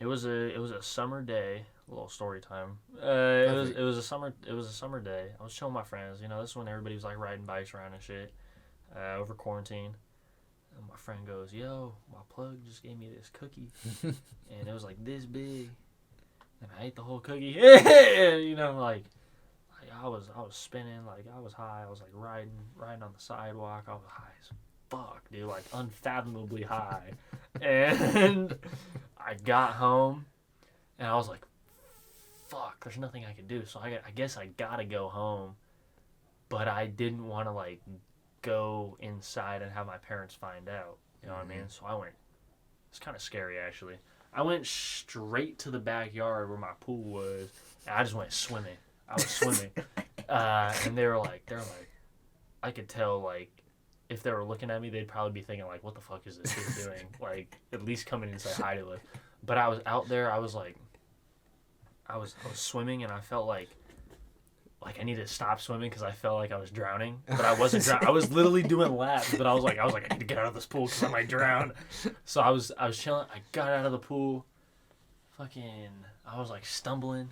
It was a summer day. A little story time. It was a summer day. I was chilling with my friends. This is when everybody was like riding bikes around and shit. Over quarantine. And my friend goes, "Yo, my plug just gave me this cookie, and it was like this big." And I ate the whole cookie. Like I was spinning, like I was high. I was like riding on the sidewalk. I was high as fuck, dude, like unfathomably high. And I got home, and I was like, fuck, there's nothing I can do. So I guess I gotta go home. But I didn't want to, like, go inside and have my parents find out. You know what I mean? So I went, it's kind of scary, actually. I went straight to the backyard where my pool was, and I just went swimming. I was swimming. And they were like, I could tell, like, if they were looking at me, they'd probably be thinking, like, what the fuck is this kid doing? Like, at least come in and say hi to us. But I was out there, I was swimming, and I felt like like I needed to stop swimming because I felt like I was drowning, but I wasn't I was literally doing laps, but I was like I need to get out of this pool because I might drown. So I was chilling. I got out of the pool. Fucking, I was like stumbling.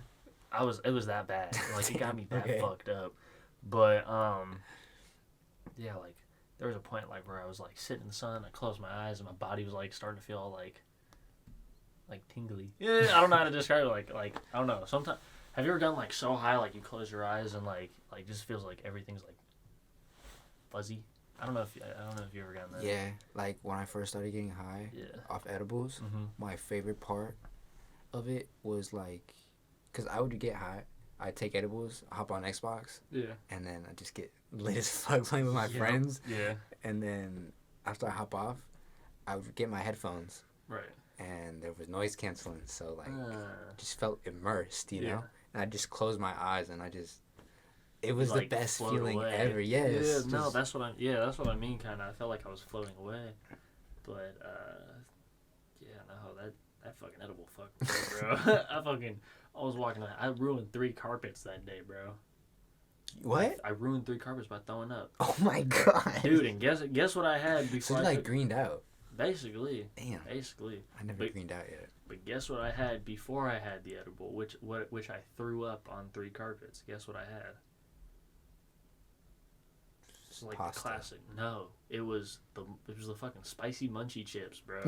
It was that bad. Like it got me that fucked up. But yeah, like there was a point like where I was like sitting in the sun. I closed my eyes and my body was like starting to feel all like tingly. Yeah, I don't know how to describe it. Like I don't know. Sometimes. Have you ever gotten like so high like you close your eyes and like just feels like everything's like fuzzy? I don't know if you ever gotten that. Yeah, like when I first started getting high off edibles, my favorite part of it was like, cause I would get high, I'd take edibles, hop on Xbox, and then I just get lit as fuck playing with my friends. Yeah. And then after I hop off, I would get my headphones. Right. And there was noise canceling, so like just felt immersed, you know. And I just closed my eyes, and it was like the best feeling ever. Yes. Yeah, no, that's what I mean. Kind of, I felt like I was floating away, but that fucking edible fucked me, bro. I was walking. I ruined 3 carpets that day, bro. What? I ruined 3 carpets by throwing up. Oh my god, dude! And guess what I had before? So you greened out. Basically. Damn. Basically. I never greened out yet. But guess what I had before I had the edible, which I threw up on 3 carpets. Guess what I had? It's like pasta. The classic. No, it was the fucking spicy munchie chips, bro.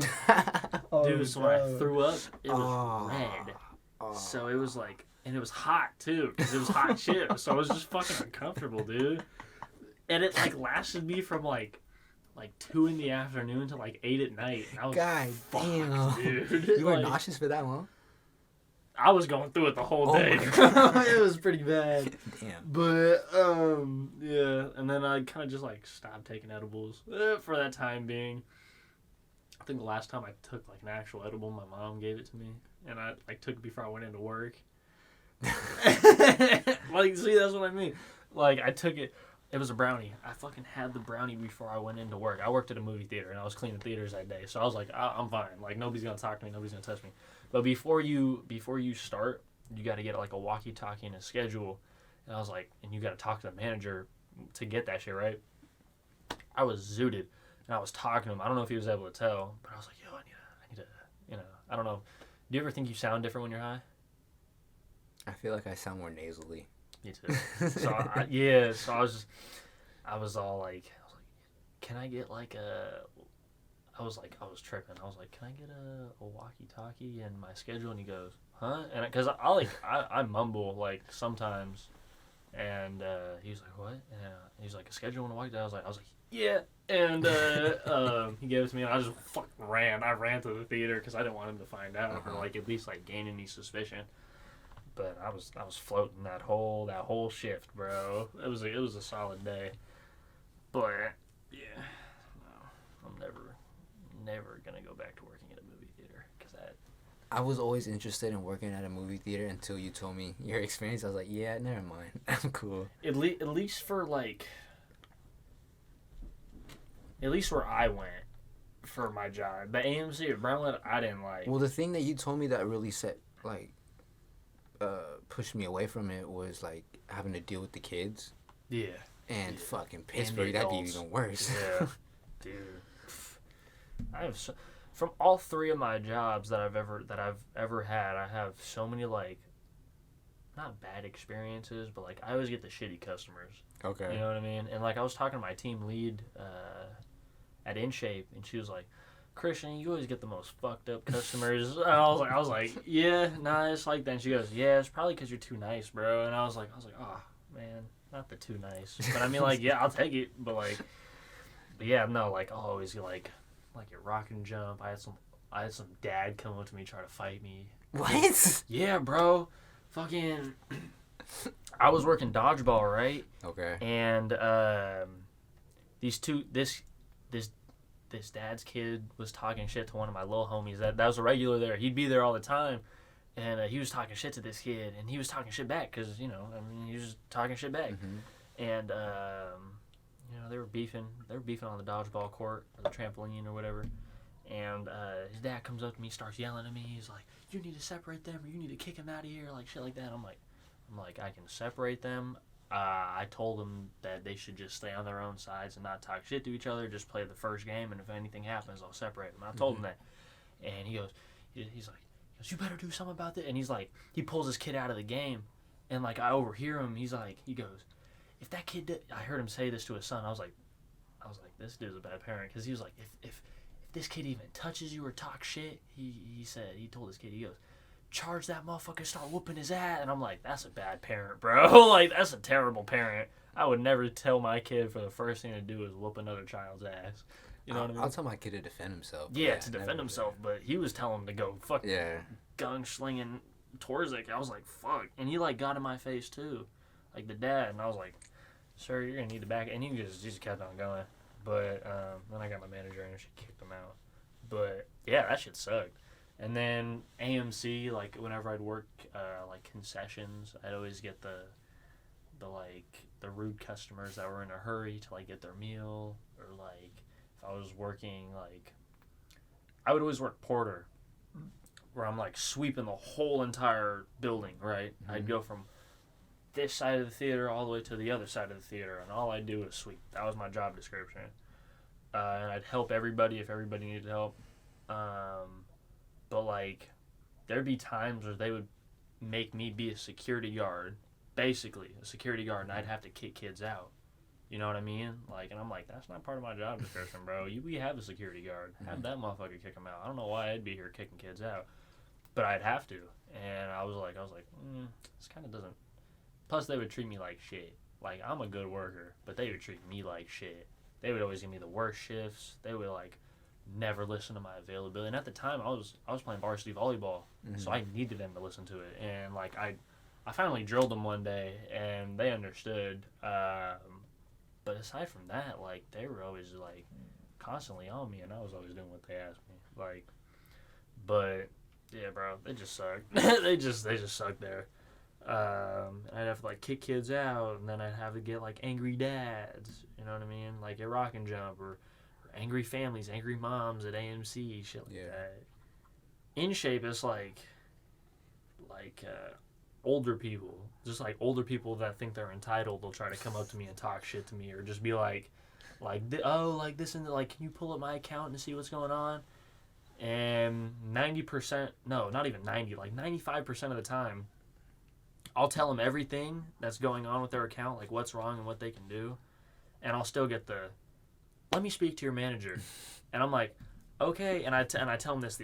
Dude, so when I threw up, it was red. So it was like, and it was hot too, because it was hot chips. So it was just fucking uncomfortable, dude. And it like lasted me from like 2 in the afternoon to like 8 at night. And I was God damn, dude. You were nauseous for that long? I was going through it the whole day. It was pretty bad. Damn. But yeah, and then I kind of just like stopped taking edibles for that time being. I think the last time I took like an actual edible, my mom gave it to me, and I like took it before I went into work. Like, see, that's what I mean. Like, I took it. It was a brownie. I fucking had the brownie before I went into work. I worked at a movie theater, and I was cleaning theaters that day. So I was like, I'm fine. Like, nobody's going to talk to me. Nobody's going to touch me. But before you start, you got to get, like, a walkie-talkie and a schedule. And I was like, and you got to talk to the manager to get that shit, right? I was zooted, and I was talking to him. I don't know if he was able to tell, but I was like, yo, I need to, you know, I don't know. Do you ever think you sound different when you're high? I feel like I sound more nasally. Me too. So so I was like, can I get like I was tripping. I was like, can I get a walkie-talkie and my schedule? And he goes, huh? And because I mumble like sometimes, and he was like, what? And he's like, a schedule and a walkie-talkie. I was like, yeah. And he gave it to me, and I just fucking ran. I ran to the theater because I didn't want him to find out or like at least like gain any suspicion. But I was floating that whole shift, bro. It was a solid day. But yeah, no, I'm never gonna go back to working at a movie theater because I was always interested in working at a movie theater until you told me your experience. I was like, yeah, never mind. I'm cool. At least for like, at least where I went for my job, the AMC at Brownwood, I didn't like. Well, the thing that you told me that really pushed me away from it was like having to deal with the kids. Yeah. And fucking Pittsburgh, that'd be even worse. Yeah. Dude. I have from all 3 of my jobs that I've ever had, I have so many like not bad experiences, but like I always get the shitty customers. Okay. You know what I mean? And like I was talking to my team lead at InShape, and she was like, Christian, you always get the most fucked up customers. And I was like, yeah, nah, it's like that. And she goes, yeah, it's probably because you're too nice, bro. And I was like, oh man, not the too nice. But I mean, like, yeah, I'll take it. But yeah, no, like, I'll always get like your rock and jump. I had some dad come up to me try to fight me. What? Yeah, bro. Fucking. I was working dodgeball, right? Okay. And this dad's kid was talking shit to one of my little homies that was a regular there. He'd be there all the time, and he was talking shit to this kid, and he was talking shit back because, you know, I mean, he was talking shit back. Mm-hmm. And, you know, they were beefing on the dodgeball court or the trampoline or whatever. And his dad comes up to me, starts yelling at me. He's like, you need to separate them or you need to kick him out of here, like shit like that. I'm like, I can separate them. I told them that they should just stay on their own sides and not talk shit to each other. Just play the first game, and if anything happens, I'll separate them. I told him that, and he's like, you better do something about that. And he's like, he pulls his kid out of the game, and like I overhear him. He goes, if that kid did, I heard him say this to his son. I was like, this dude's a bad parent, because he was like, if this kid even touches you or talks shit, he told his kid, he goes, charge that motherfucker, start whooping his ass. And I'm like, that's a bad parent, bro. Like, that's a terrible parent. I would never tell my kid for the first thing to do is whoop another child's ass. You know what I mean? I'll tell my kid to defend himself. Yeah, to defend himself, but he was telling him to go fuck gun slinging towards it. I was like, fuck. And he like got in my face too, like the dad. And I was like, sir, you're gonna need to back it. And he just kept on going. But then I got my manager and she kicked him out. But yeah, that shit sucked. And then AMC, like whenever I'd work like concessions, I'd always get the rude customers that were in a hurry to like get their meal, or like if I was working, like I would always work porter, where I'm like sweeping the whole entire building, right? Mm-hmm. I'd go from this side of the theater all the way to the other side of the theater, and all I'd do was sweep. That was my job description. And I'd help everybody if everybody needed help. But like there'd be times where they would make me be a security guard, basically a security guard, and I'd have to kick kids out. You know what I mean? Like, and I'm like, that's not part of my job description, bro. We have a security guard. Have that motherfucker kick him out. I don't know why I'd be here kicking kids out, but I'd have to. And I was like, this kind of doesn't. Plus, they would treat me like shit. Like, I'm a good worker, but they would treat me like shit. They would always give me the worst shifts. They would like never listen to my availability. And at the time, I was playing varsity volleyball, so I needed them to listen to it. And like I finally drilled them one day, and they understood. But aside from that, like, they were always like constantly on me, and I was always doing what they asked me. Like, but yeah, bro, they just sucked. they just sucked there. I'd have to like kick kids out, and then I'd have to get like angry dads. You know what I mean? Like at Rock and Jump, or angry families, angry moms at AMC, shit like that. In Shape is like older people, just like older people that think they're entitled. They'll try to come up to me and talk shit to me, or just be like this and like, can you pull up my account and see what's going on? And 90%, no, not even 90, like 95% of the time, I'll tell them everything that's going on with their account, like what's wrong and what they can do, and I'll still get the, let me speak to your manager. And I'm like, okay, and I tell them this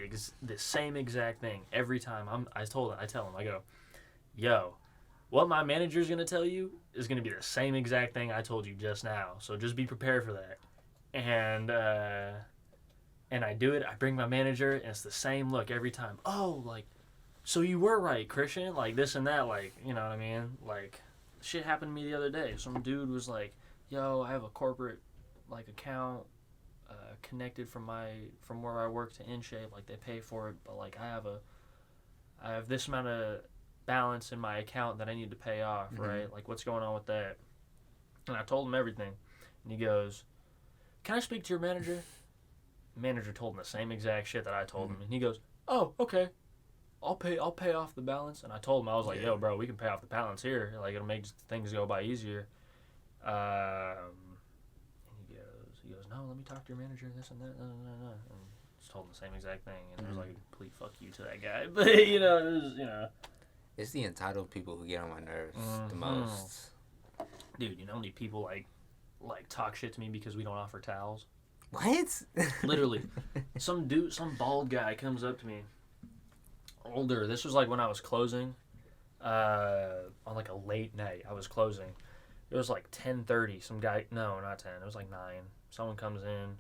same exact thing every time. I tell them, I go, yo, what my manager's going to tell you is going to be the same exact thing I told you just now. So just be prepared for that. And I do it. I bring my manager, and it's the same look every time. Oh, like, so you were right, Christian. Like, this and that. Like, you know what I mean? Like, shit happened to me the other day. Some dude was like, yo, I have a corporate, like, account connected from where I work to InShape. Like, they pay for it, but, like, I have this amount of balance in my account that I need to pay off, right? Like, what's going on with that? And I told him everything, and he goes, can I speak to your manager? The manager told him the same exact shit that I told him, and he goes, oh, okay, I'll pay off the balance. And I told him, I was like, yo, bro, we can pay off the balance here, like, it'll make things go by easier. And he goes, no, let me talk to your manager, this and that, and just told him the same exact thing, and it was like a complete fuck you to that guy. But it was. It's the entitled people who get on my nerves the most. Dude, you know how many people like talk shit to me because we don't offer towels? What? Literally. Some bald guy comes up to me, older. This was like when I was closing, on like a late night. I was closing. It was like 10:30. Some guy, no, not 10. It was like 9. Someone comes in.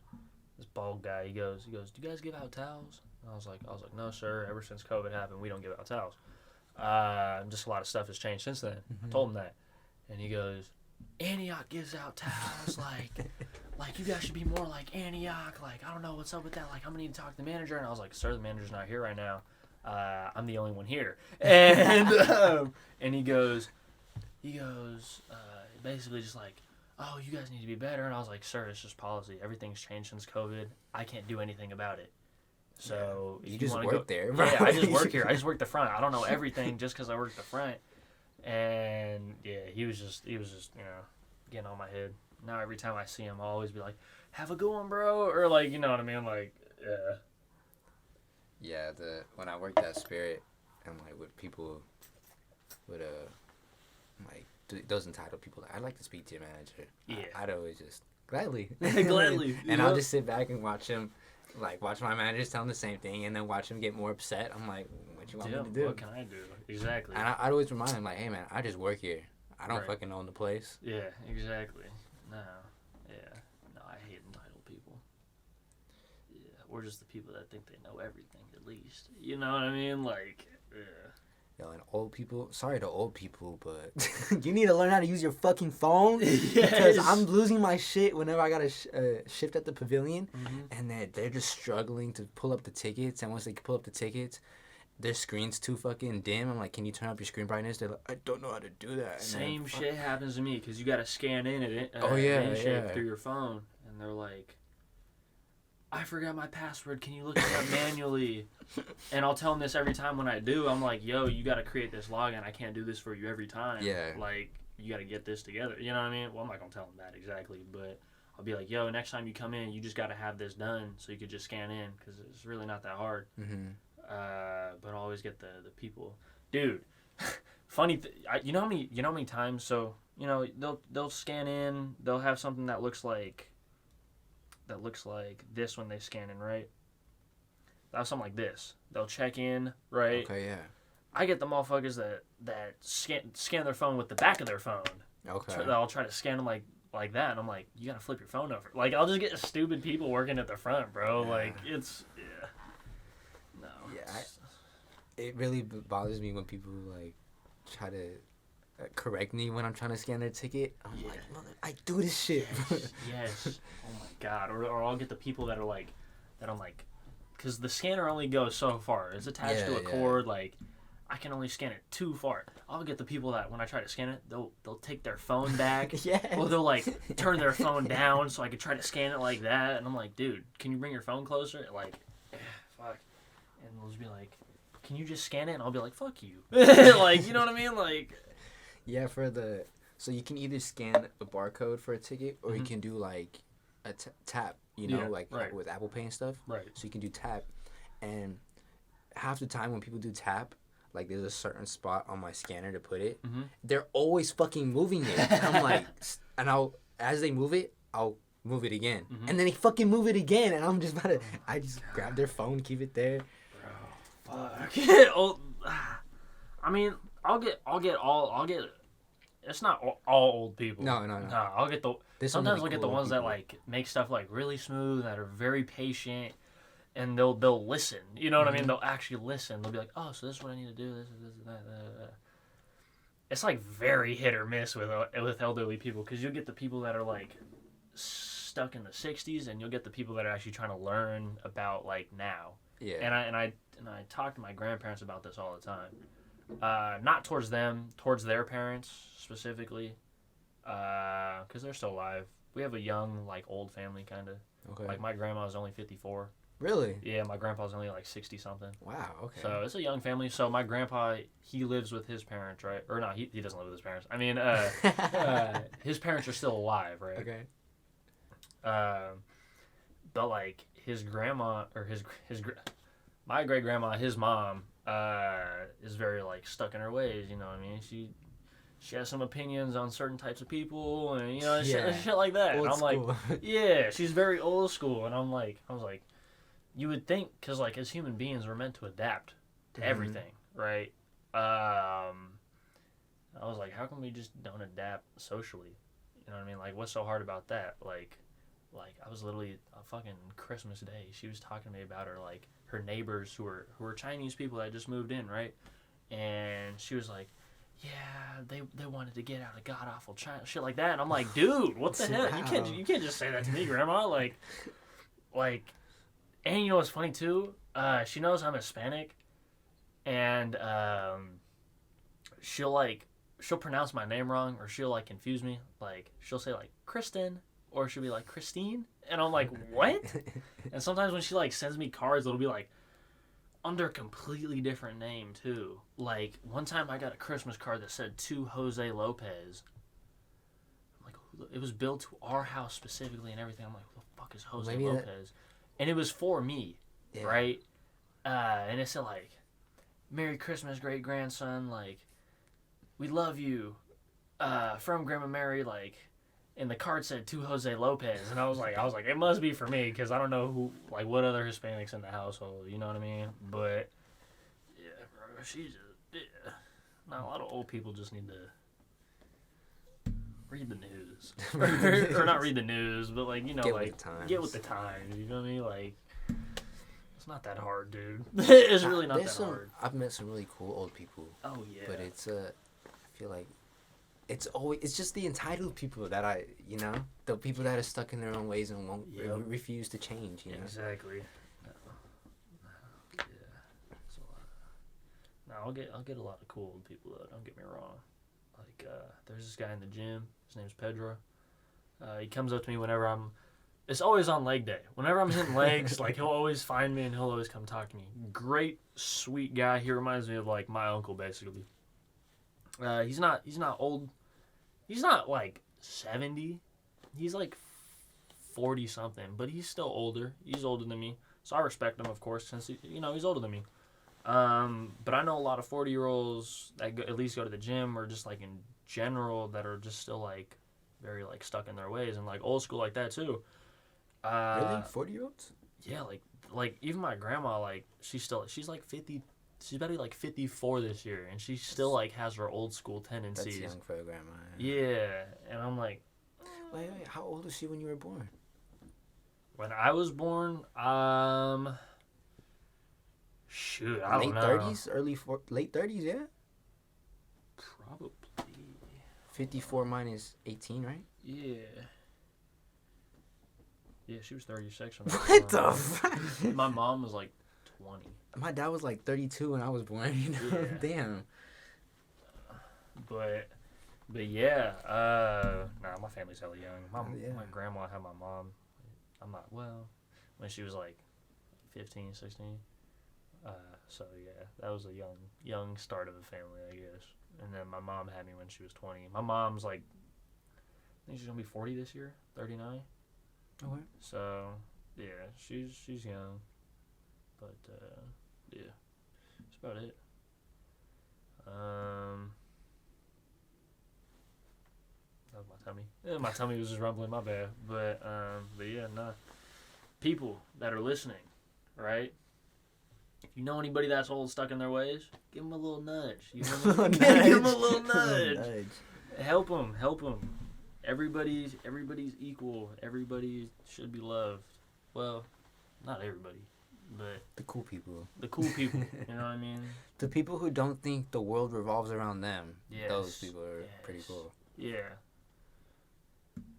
This bald guy. He goes. Do you guys give out towels? And I was like, no, sir. Ever since COVID happened, we don't give out towels. Just a lot of stuff has changed since then. I told him that, and he goes, Antioch gives out towels, like you guys should be more like Antioch. Like, I don't know what's up with that. Like, I'm gonna need to talk to the manager. And I was like, sir, the manager's not here right now. I'm the only one here. And and he goes, basically just like, oh, you guys need to be better. And I was like, sir, it's just policy. Everything's changed since COVID. I can't do anything about it. So you just work there, bro. Yeah, I just work here. I just work the front. I don't know everything just because I work the front. And yeah, he was just getting on my head. Now every time I see him, I'll always be like, "Have a good one, bro," or like, you know what I mean, like, yeah. Yeah, when I worked at Spirit, and like with people, with like those entitled people, I'd like to speak to your manager. Yeah. I'd always just gladly, Gladly, and I'll just sit back and watch him, like watch my managers tell him the same thing, and then watch him get more upset. I'm like, what you want me to do? What can I do? Exactly. And I'd always remind him like, hey man, I just work here. I don't fucking own the place. Yeah, exactly. No, yeah, no, I hate entitled people. Yeah, or just the people that think they know everything at least. You know what I mean? Like, yeah. Yo, and old people, sorry to old people, but you need to learn how to use your fucking phone. Yes. Because I'm losing my shit whenever I got to shift at the pavilion. Mm-hmm. And they're just struggling to pull up the tickets. And once they pull up the tickets, their screen's too fucking dim. I'm like, can you turn up your screen brightness? They're like, I don't know how to do that. And Same shit happens to me because you got to scan in it yeah. through your phone. And they're like, I forgot my password. Can you look it up manually? And I'll tell them this every time when I do. I'm like, yo, you got to create this login. I can't do this for you every time. Yeah. Like, you got to get this together. You know what I mean? Well, I'm not going to tell them that exactly, but I'll be like, yo, next time you come in, you just got to have this done so you could just scan in because it's really not that hard. Mm-hmm. But I'll always get the people. Dude, funny, you know how many times, so, you know, they'll scan in, they'll have something that looks like this when they scan in, right? They'll have something like this. They'll check in, right? Okay, yeah. I get the motherfuckers that scan their phone with the back of their phone. Okay. I'll try to scan them like that, and I'm like, you gotta flip your phone over. Like, I'll just get stupid people working at the front, bro. Yeah. Like, it's, yeah. No. Yeah, it really bothers me when people, like, try to correct me when I'm trying to scan their ticket. I'm like, mother, I do this shit. Yes. Oh my god. Or I'll get the people that are like, that I'm like, because the scanner only goes so far. It's attached to a cord. Like, I can only scan it too far. I'll get the people that when I try to scan it, they'll take their phone back. Yes. Or they'll like turn their phone down so I could try to scan it like that. And I'm like, dude, can you bring your phone closer? Like, fuck. And they'll just be like, can you just scan it? And I'll be like, fuck you. Like, you know what I mean? Like. Yeah, so you can either scan a barcode for a ticket, or you can do like a tap, you know, with Apple Pay and stuff. Right. So you can do tap, and half the time when people do tap, like there's a certain spot on my scanner to put it. Mm-hmm. They're always fucking moving it. And I'm like, and as they move it, I'll move it again, and then they fucking move it again, and I'm just about to, I just grab their phone, keep it there. Bro, fuck. I mean, I'll get. It's not all old people. No. I'll get sometimes I'll get the ones that like make stuff like really smooth, that are very patient, and they'll listen. You know what I mean? They'll actually listen. They'll be like, oh, so this is what I need to do. This, that. It's like very hit or miss with elderly people, because you'll get the people that are like stuck in the '60s, and you'll get the people that are actually trying to learn about like now. Yeah. And I talk to my grandparents about this all the time. Not towards them, towards their parents specifically, because they're still alive. We have a young, like, old family, kind of. Okay. Like, my grandma's only 54. Really? Yeah, my grandpa's only, like, 60-something. Wow, okay. So, it's a young family. So, my grandpa, he lives with his parents, right? Or, no, he doesn't live with his parents. I mean, his parents are still alive, right? Okay. But, like, his grandma, or my great-grandma, his mom, is very like stuck in her ways, you know what I mean? She has some opinions on certain types of people, and you know, shit like that. Old and I'm school. like, yeah, she's very old school, and I was like, you would think, because like as human beings, we're meant to adapt to everything, right? I was like, how come we just don't adapt socially? You know what I mean? Like, what's so hard about that? Like I was literally a fucking Christmas Day. She was talking to me about her neighbors who were Chinese people that just moved in, right? And she was like, yeah, they wanted to get out of god awful China, shit like that. And I'm like, dude, what the hell? You can't just say that to me, Grandma. Like, and you know what's funny too? She knows I'm Hispanic, and she'll pronounce my name wrong, or she'll like confuse me. Like, she'll say like Kristen, or she'll be like Christine, and I'm like, what? And sometimes when she like sends me cards, it'll be like, under a completely different name too. Like one time I got a Christmas card that said to Jose Lopez. I'm like, it was built to our house specifically and everything. I'm like, who the fuck is Jose Lopez? And it was for me, right? And it said like, Merry Christmas, great grandson. Like, we love you, from Grandma Mary. Like, and the card said to Jose Lopez, and I was like, it must be for me because I don't know who, like, what other Hispanics in the household. You know what I mean? But yeah, bro, she just Not a lot of old people just need to read the news, or not read the news, but like get with the times. You know what I mean? Like, it's not that hard, dude. It's really not that hard. I've met some really cool old people. Oh yeah. But it's I feel like it's just the entitled people that the people that are stuck in their own ways and won't refuse to change. You know. Exactly. Yeah. It's a lot. No, I'll get a lot of cool old people though. Don't get me wrong. Like there's this guy in the gym. His name's Pedro. He comes up to me whenever it's always on leg day. Whenever I'm hitting legs, like he'll always find me and he'll always come talk to me. Great, sweet guy. He reminds me of like my uncle basically. He's not old. He's not like 70. He's like 40 something, but he's still older. He's older than me, so I respect him, of course, since he's older than me. But I know a lot of 40-year-olds that at least go to the gym, or just like in general that are just still like very like stuck in their ways and like old school like that too. Really, 40-year-olds? Yeah, like even my grandma, like she's like 50. She's about to be like 54 this year, and she still like has her old school tendencies. That's young for a grandma. Yeah, and I'm like, wait, how old was she when you were born? When I was born, shoot, I don't know. Late 30s, late 30s, yeah. Probably. 54 minus 18, right? Yeah. Yeah, she was 36. What the fuck? My mom was like 20. My dad was like 32 when I was born. You know, yeah. Damn. But yeah. Nah, my family's hella young. My grandma had my mom. I'm not when she was like 15, 16. So yeah, that was a young start of a family, I guess. And then my mom had me when she was 20. My mom's like, I think she's gonna be 40 this year, 39. Okay. So yeah, she's young, but yeah, that's about it. That was my tummy. Yeah, my tummy was just rumbling. My bad. But yeah, nah. People that are listening, right? If you know anybody that's old, stuck in their ways, give them a little nudge. You know give them a little nudge. Help them. Everybody's equal. Everybody should be loved. Well, not everybody, but the cool people. The cool people. You know what I mean? The people who don't think the world revolves around them. Yes. Those people are pretty cool. Yeah.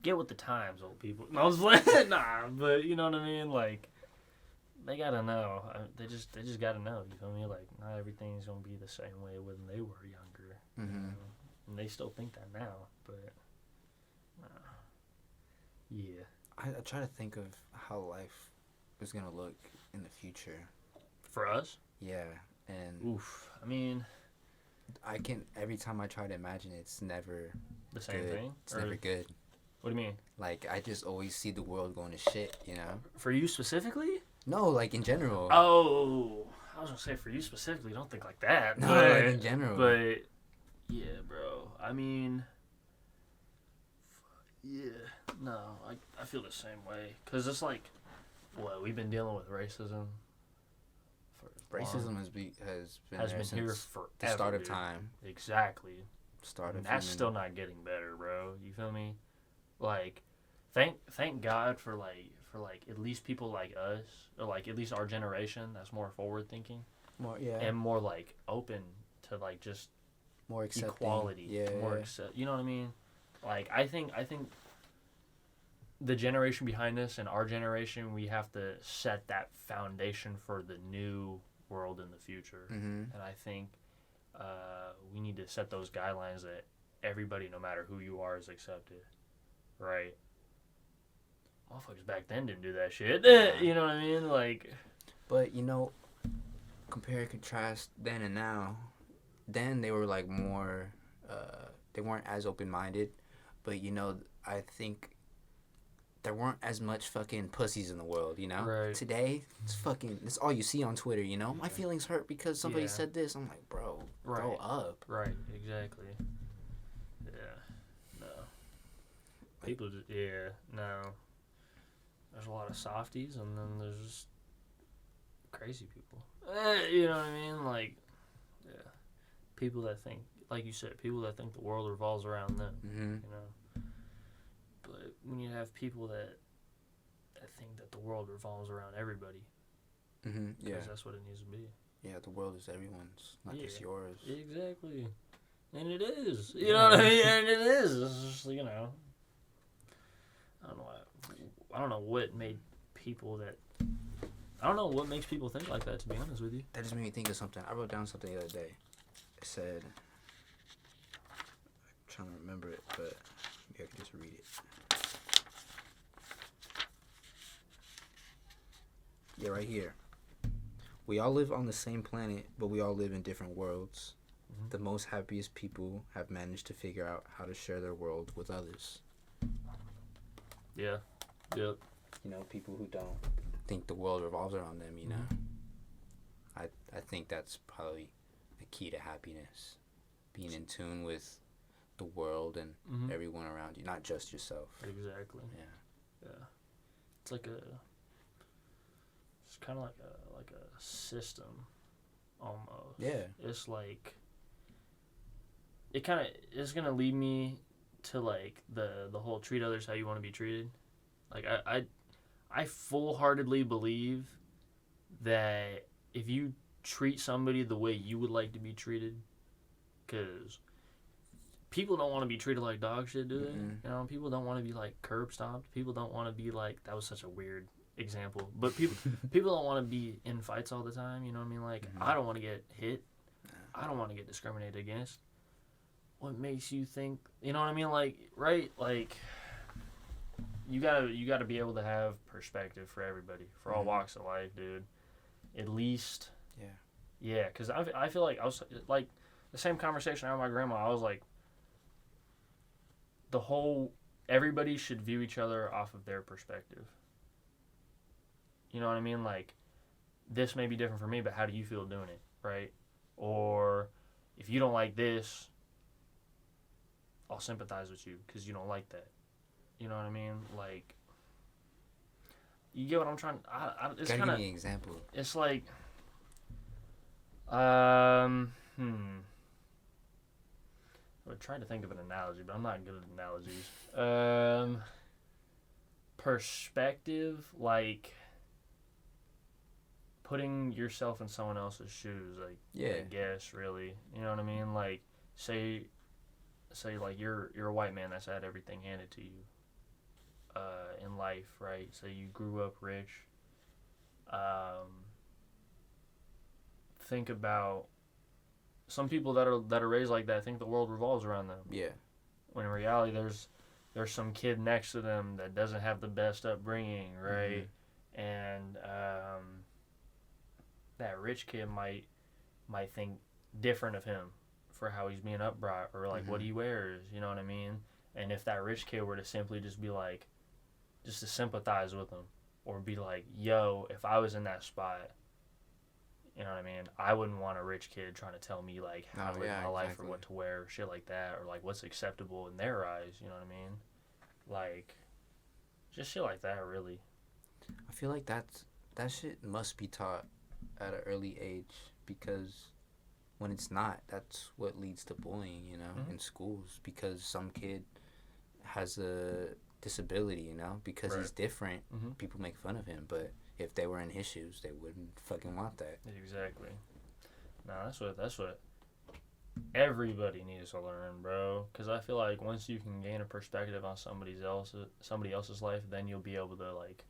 Get with the times, old people. No, I was playing. Nah, but you know what I mean? Like, they gotta know. They just gotta know. You feel me? Like, not everything's gonna be the same way when they were younger. Mm-hmm. You know? And they still think that now, but yeah. I try to think of how life is gonna look in the future. For us? Yeah, and oof. I mean, every time I try to imagine it, it's never the same good. thing. It's never good. What do you mean? Like, I just always see the world going to shit, you know? For you specifically? No, like in general. Oh, I was gonna say for you specifically. Don't think like that. No, like in general. But yeah, bro. I mean, yeah. No, I feel the same way. Cause it's like, we've been dealing with racism. Racism has been here forever, the start of time. Exactly. That's still not getting better, bro. You feel me? Like, thank God for at least people like us, or like at least our generation that's more forward thinking, and more like open to like just more accepting. Equality, yeah, you know what I mean? Like, I think the generation behind us and our generation, we have to set that foundation for the new world in the future. Mm-hmm. And I think we need to set those guidelines that everybody, no matter who you are, is accepted. Right? Motherfuckers back then didn't do that shit. You know what I mean? Like, but you know, compare and contrast then and now, then they were like more, they weren't as open minded, but I think there weren't as much fucking pussies in the world. Right. Today it's all you see on Twitter. My feelings hurt because somebody Yeah. said this. I'm like, bro, Right. grow up. Right. Exactly. Yeah. No. People just no. There's a lot of softies, and then there's just crazy people. You know what I mean? Like, yeah, people that think, like you said, people that think the world revolves around them. Mm-hmm. But when you have people that think that the world revolves around everybody, Mm-hmm. Yeah. because that's what it needs to be. Yeah, the world is everyone's, not just yours. Exactly. And it is. You know what I mean? And it is. It's just, I don't know what made people that. I don't know what makes people think like that, to be honest with you. That just made me think of something. I wrote down something the other day. It said, I'm trying to remember it, but maybe I could just read it. Yeah, right here. We all live on the same planet, but we all live in different worlds. Mm-hmm. The most happiest people have managed to figure out how to share their world with others. Yeah. Yep. People who don't think the world revolves around them, I think that's probably the key to happiness. Being in tune with the world and everyone around you, not just yourself. Exactly. Yeah. Yeah. It's kind of like a system, almost. Yeah. It's like it's gonna lead me to like the whole treat others how you want to be treated. Like I full-heartedly believe that if you treat somebody the way you would like to be treated, because people don't want to be treated like dog shit, do they? Mm-hmm. People don't want to be like curb stomped. People don't want to be like, that was such a weird example, but people don't want to be in fights all the time. You know what I mean? Like, I don't want to get hit. I don't want to get discriminated against. What makes you think? You know what I mean? Like, right? Like, you gotta be able to have perspective for everybody, for all walks of life, dude. At least. Yeah. Yeah, because I feel like I was like the same conversation I had with my grandma. I was like, everybody should view each other off of their perspective. You know what I mean? Like, this may be different for me, but how do you feel doing it, right? Or if you don't like this, I'll sympathize with you because you don't like that. You know what I mean? Like, you get what I'm trying. It's Gotta kind of. give me an example. It's like, I would try to think of an analogy, but I'm not good at analogies. Perspective, like putting yourself in someone else's shoes, like, I guess, really. You know what I mean? Like, say like you're a white man that's had everything handed to you in life, right? So you grew up rich. Think about some people that are raised like that think the world revolves around them. Yeah. When in reality, there's some kid next to them that doesn't have the best upbringing, right? Mm-hmm. And that rich kid might think different of him for how he's being upbrought or like what he wears. You know what I mean? And if that rich kid were to simply just be like, just to sympathize with him, or be like, yo, if I was in that spot, you know what I mean? I wouldn't want a rich kid trying to tell me, like, how to live my life or what to wear or shit like that, or, like, what's acceptable in their eyes, you know what I mean? Like, just shit like that, really. I feel like that shit must be taught at an early age, because when it's not, that's what leads to bullying, in schools, because some kid has a disability, because he's different. People make fun of him, but if they were in his shoes, they wouldn't fucking want that. Exactly. No, that's what everybody needs to learn, bro. Because I feel like once you can gain a perspective on somebody else's life, then you'll be able to, like,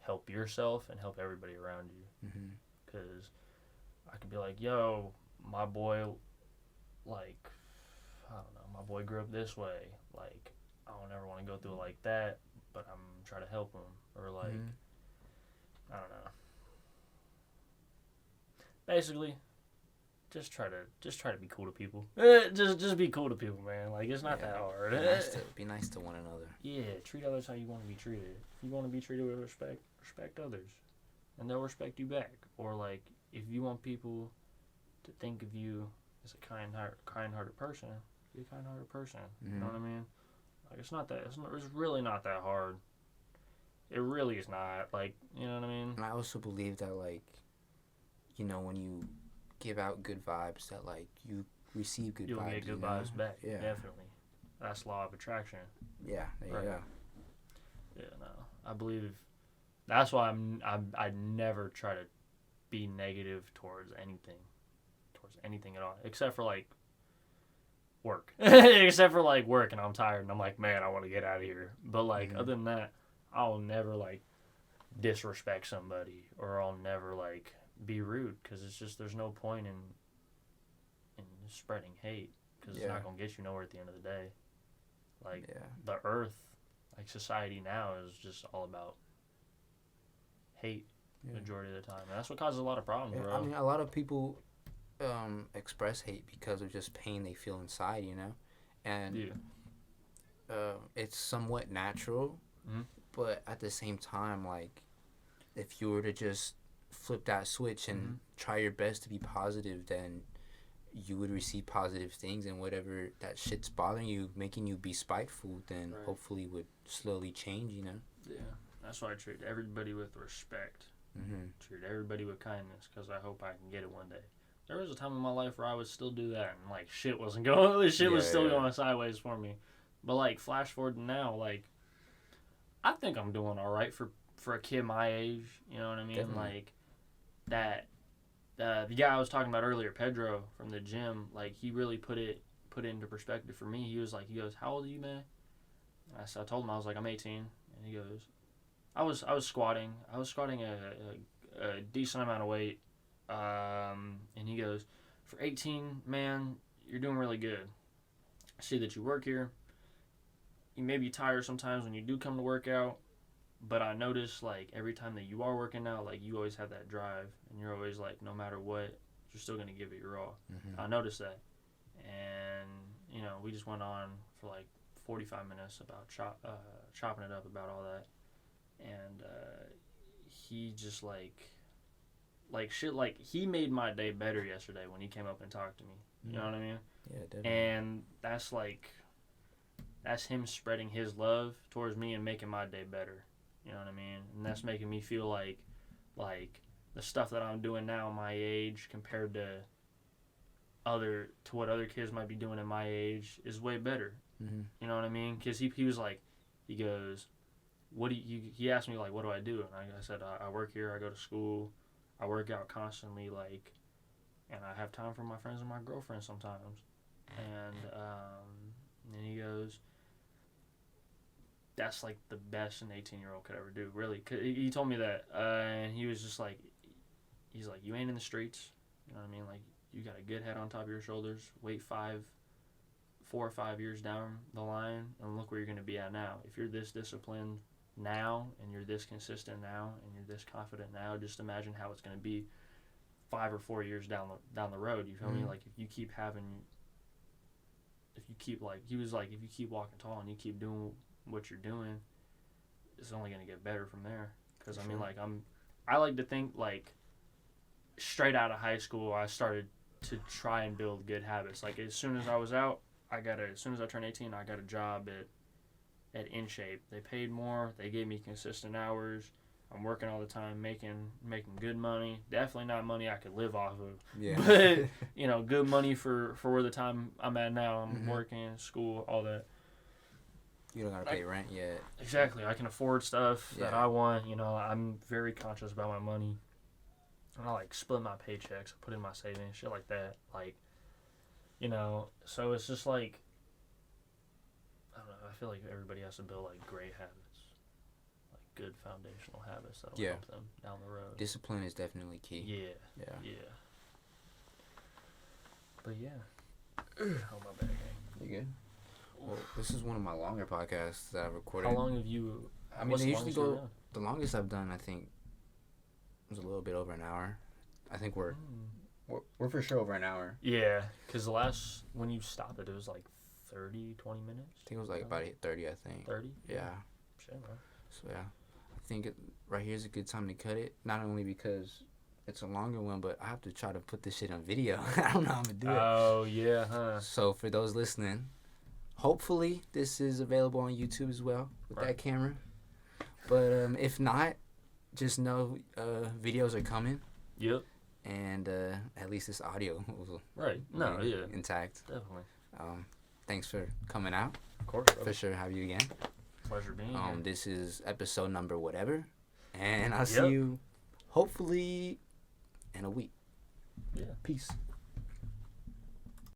help yourself and help everybody around you. Because I could be like, yo, my boy, like, I don't know, my boy grew up this way. Like, I don't ever want to go through it like that, but I'm trying to help him. Or, like, I don't know. basically, just try to be cool to people. Just be cool to people, man. Like, it's not that hard. Be nice to one another. Yeah, treat others how you want to be treated. If you want to be treated with respect, respect others, and they'll respect you back. Or like, if you want people to think of you as a kind-hearted person, be a kind-hearted person. Mm-hmm. You know what I mean? Like, it's really not that hard. It really is not. Like, you know what I mean? And I also believe that, like, you know, when you give out good vibes, that, like, you receive good vibes. You'll get good vibes back. Yeah. Definitely. That's law of attraction. Yeah, there you go. Yeah, no. I believe that's why I never try to be negative towards anything at all, except for like work. Except for like work, and I'm tired, and I'm like, man, I want to get out of here. But like, other than that, I'll never like disrespect somebody, or I'll never like be rude, because it's just there's no point in spreading hate, because it's not gonna get you nowhere at the end of the day. Like the earth, like society now is just all about hate majority of the time. And that's what causes a lot of problems, bro. I mean, a lot of people express hate because of just pain they feel inside, you know? And it's somewhat natural, but at the same time, like, if you were to just flip that switch and try your best to be positive, then you would receive positive things, and whatever that shit's bothering you, making you be spiteful, then hopefully would slowly change, you know? Yeah, that's why I treat everybody with respect. Treat everybody with kindness, because I hope I can get it one day. There was a time in my life where I would still do that, and like shit wasn't going, was still going sideways for me. But like flash forward to now, like I think I'm doing all right for a kid my age. You know what I mean? Definitely. Like that. The guy I was talking about earlier, Pedro from the gym, like he really put it into perspective for me. He goes, "How old are you, man?" And I told him I was like, "I'm 18," and he goes, I was squatting. I was squatting a decent amount of weight, and he goes, "For 18, man, you're doing really good. I see that you work here. You may be tired sometimes when you do come to work out, but I notice, like, every time that you are working out, like, you always have that drive, and you're always, like, no matter what, you're still going to give it your all." I noticed that. And, you know, we just went on for, like, 45 minutes about chopping it up about all that. And he just, like shit, like, he made my day better yesterday when he came up and talked to me. You know what I mean? Yeah, definitely. And that's, like, that's him spreading his love towards me and making my day better. You know what I mean? And that's making me feel like the stuff that I'm doing now at my age compared to what other kids might be doing at my age is way better. You know what I mean? Because he was like, he goes, he asked me, like, what do I do? And I said, I work here, I go to school, I work out constantly, like, and I have time for my friends and my girlfriend sometimes. And he goes, that's, like, the best an 18-year-old could ever do, really. 'Cause he told me that, and he was just like, he's like, you ain't in the streets, you know what I mean? Like, you got a good head on top of your shoulders, wait 4 or 5 years down the line, and look where you're going to be at now. If you're this disciplined now, and you're this consistent now, and you're this confident now, just imagine how it's going to be 5 or 4 years down the road, you feel me? Like, if you keep like, he was like, if you keep walking tall and you keep doing what you're doing, it's only going to get better from there. Because, I mean, like, I like to think, like, straight out of high school, I started to try and build good habits. Like, as soon as I was out, as soon as I turned 18, I got a job at In Shape. They paid more. They gave me consistent hours. I'm working all the time, making good money. Definitely not money I could live off of. Yeah. But, you know, good money for where the time I'm at now. I'm working, school, all that. You don't got to pay rent yet. Exactly. I can afford stuff that I want. You know, I'm very conscious about my money. And I, like, split my paychecks, put in my savings, shit like that. Like, you know, so it's just like, I don't know, I feel like everybody has to build, like, great habits. Like, good foundational habits that'll help them down the road. Discipline is definitely key. Yeah. But, yeah. Oh, my bad, gang. You good? Well, this is one of my longer podcasts that I've recorded. How long have you... I mean, they usually go... The longest I've done, I think, was a little bit over an hour. I think we're We're for sure over an hour. Yeah, because the last, when you stopped it, it was like 30, 20 minutes? I think it was like about 30, I think. 30? Yeah. Shit, man. So, yeah. I think right here is a good time to cut it. Not only because it's a longer one, but I have to try to put this shit on video. I don't know how I'm going to do it. Oh, yeah, huh? So, for those listening, hopefully this is available on YouTube as well with that camera. But if not, just know videos are coming. Yep. And at least this audio will be intact. Definitely. Thanks for coming out. Of course. For sure, have you again. Pleasure being here. This is episode number whatever. And I'll see you hopefully in a week. Yeah. Peace.